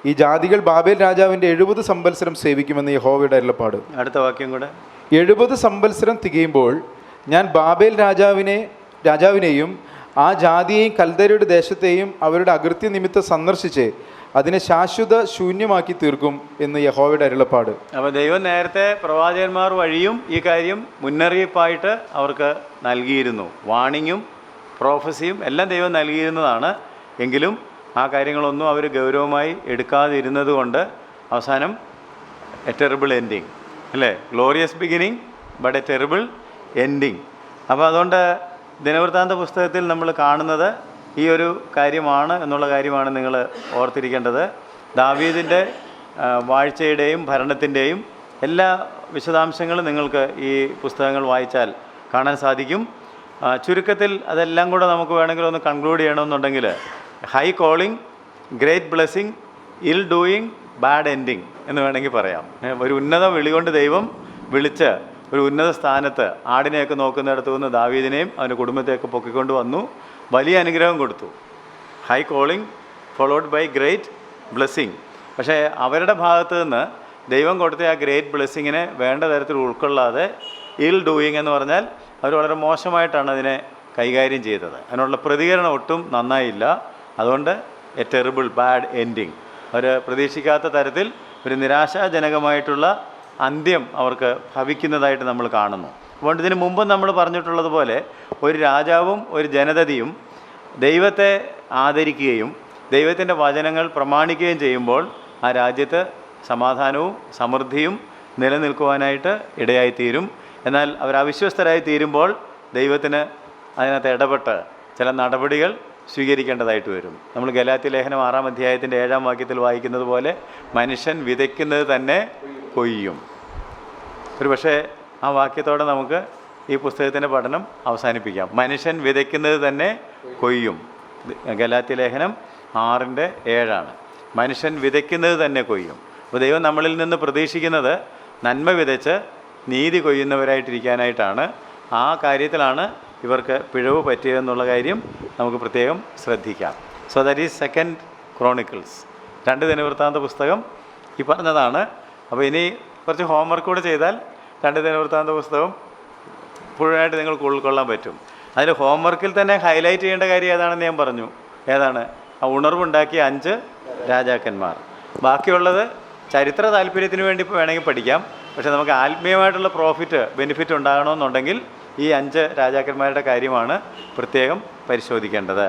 ഈ ജാതികൾ ബാബേൽ രാജാവിൻ്റെ 70 സംവത്സരം സേവിക്കുമെന്ന് യഹോവയുടെ അരുളപ്പാട്. അടുത്ത വാക്യം കൂടെ. 70 സംവത്സരം തികയുമ്പോൾ ഞാൻ ബാബേൽ രാജാവിനെയും ആ ജാതിയെയും കൽദയരുടെ ദേശത്തെയും അവരുടെ അകൃത്യ നിമിത്തം സന്ദർശിച്ച് അതിനെ ശാശ്വത ശൂന്യമാക്കി തീർക്കും എന്ന് യഹോവയുടെ അരുളപ്പാട്. അപ്പോൾ ദൈവം നേരത്തെ പ്രവാചകന്മാർ വഴിയും ഈ കാര്യം മുന്നറിയിപ്പായിട്ട് അവർക്ക് നൽകിയിരുന്നു. വാണിങ്ങും പ്രോഫസിയും എല്ലാം ദൈവം നൽകിയിരുന്നതാണ്. എങ്കിലും ആ കാര്യങ്ങളൊന്നും അവർ ഗൗരവമായി എടുക്കാതിരുന്നത് കൊണ്ട് അവസാനം എ ടെറിബിൾ എൻഡിങ്, അല്ലേ? Glorious beginning but A terrible ending. അപ്പോൾ അതുകൊണ്ട് ദിനവൃത്താന്ത പുസ്തകത്തിൽ നമ്മൾ കാണുന്നത് ഈ ഒരു കാര്യമാണ് എന്നുള്ള കാര്യമാണ് നിങ്ങൾ ഓർത്തിരിക്കേണ്ടത്. ദാവീദിൻ്റെ വാഴ്ചയുടെയും ഭരണത്തിൻ്റെയും എല്ലാ വിശദാംശങ്ങളും നിങ്ങൾക്ക് ഈ പുസ്തകങ്ങൾ വായിച്ചാൽ കാണാൻ സാധിക്കും. ചുരുക്കത്തിൽ അതെല്ലാം കൂടെ നമുക്ക് വേണമെങ്കിൽ ഒന്ന് കൺക്ലൂഡ് ചെയ്യണമെന്നുണ്ടെങ്കിൽ ഹൈ കോളിംഗ്, ഗ്രേറ്റ് ബ്ലെസ്സിങ്, ഇൽ ഡൂയിങ്, ബാഡ് എൻഡിങ് എന്ന് വേണമെങ്കിൽ പറയാം. ഒരു ഉന്നത വിളികൊണ്ട് ദൈവം വിളിച്ച് ഒരു ഉന്നത സ്ഥാനത്ത് ആടിനെയൊക്കെ നോക്കുന്നിടത്ത് നിന്ന് ദാവീദിനെയും അവൻ്റെ കുടുംബത്തെയൊക്കെ പൊക്കിക്കൊണ്ട് വന്നു, വലിയ അനുഗ്രഹം കൊടുത്തു. High calling followed by great blessing. പക്ഷേ അവരുടെ ഭാഗത്ത് നിന്ന് ദൈവം കൊടുത്ത ആ ഗ്രേറ്റ് ബ്ലെസ്സിങ്ങിനെ വേണ്ട തരത്തിൽ ഉൾക്കൊള്ളാതെ ഇൽ ഡൂയിങ് എന്ന് പറഞ്ഞാൽ അവർ വളരെ മോശമായിട്ടാണ് അതിനെ കൈകാര്യം ചെയ്തത്. അതിനുള്ള പ്രതികരണം ഒട്ടും നന്നായില്ല. അതുകൊണ്ട് എ ടെറിബിൾ ബാഡ് എൻഡിങ്. അവർ പ്രതീക്ഷിക്കാത്ത തരത്തിൽ ഒരു നിരാശാജനകമായിട്ടുള്ള അന്ത്യം അവർക്ക് ഭവിക്കുന്നതായിട്ട് നമ്മൾ കാണുന്നു. അതുകൊണ്ട് ഇതിന് മുമ്പ് നമ്മൾ പറഞ്ഞിട്ടുള്ളതുപോലെ ഒരു രാജാവും ഒരു ജനതയും ദൈവത്തെ ആദരിക്കുകയും ദൈവത്തിൻ്റെ വചനങ്ങൾ പ്രമാണിക്കുകയും ചെയ്യുമ്പോൾ ആ രാജ്യത്ത് സമാധാനവും സമൃദ്ധിയും നിലനിൽക്കുവാനായിട്ട് ഇടയായിത്തീരും. എന്നാൽ അവർ അവിശ്വസ്തരായി തീരുമ്പോൾ ദൈവത്തിന് അതിനകത്ത് ഇടപെട്ട് ചില നടപടികൾ സ്വീകരിക്കേണ്ടതായിട്ട് വരും. നമ്മൾ ഗലാത്യ ലേഖനം 6-ാം അധ്യായത്തിൻ്റെ 7-ാം വാക്യത്തിൽ വായിക്കുന്നത് പോലെ മനുഷ്യൻ വിതയ്ക്കുന്നത് തന്നെ കൊയ്യും. ഒരു പക്ഷേ ആ വാക്യത്തോടെ നമുക്ക് ഈ പുസ്തകത്തിൻ്റെ പഠനം അവസാനിപ്പിക്കാം. മനുഷ്യൻ വിതയ്ക്കുന്നത് തന്നെ കൊയ്യും. ഗലാത്യ ലേഖനം 6:7. മനുഷ്യൻ വിതയ്ക്കുന്നത് തന്നെ കൊയ്യും. അപ്പോൾ ദൈവം നമ്മളിൽ നിന്ന് പ്രതീക്ഷിക്കുന്നത് നന്മ വിതച്ച് നീതി കൊയ്യുന്നവരായിട്ടിരിക്കാനായിട്ടാണ്. ആ കാര്യത്തിലാണ് ഇവർക്ക് പിഴവ് പറ്റിയതെന്നുള്ള കാര്യം നമുക്ക് പ്രത്യേകം ശ്രദ്ധിക്കാം. സോ ദാറ്റ് ഈസ് 2 ക്രോണിക്കിൾസ്, 2 ദിനവൃത്താന്ത പുസ്തകം ഈ പറഞ്ഞതാണ്. അപ്പോൾ ഇനി കുറച്ച് ഹോംവർക്ക് കൂടെ ചെയ്താൽ 2 ദിനവൃത്താന്ത പുസ്തകം മുഴുവനായിട്ട് നിങ്ങൾക്ക് ഉൾക്കൊള്ളാൻ പറ്റും. അതിൽ ഹോംവർക്കിൽ തന്നെ ഹൈലൈറ്റ് ചെയ്യേണ്ട കാര്യം ഏതാണെന്ന് ഞാൻ പറഞ്ഞു. ഏതാണ്? ആ ഉണർവുണ്ടാക്കിയ 5 രാജാക്കന്മാർ. ബാക്കിയുള്ളത് ചരിത്ര താല്പര്യത്തിന് വേണ്ടി വേണമെങ്കിൽ പഠിക്കാം. പക്ഷേ നമുക്ക് ആത്മീയമായിട്ടുള്ള ബെനിഫിറ്റ് ഉണ്ടാകണമെന്നുണ്ടെങ്കിൽ ഈ 5 രാജാക്കന്മാരുടെ കാര്യമാണ് പ്രത്യേകം പരിശോധിക്കേണ്ടത്.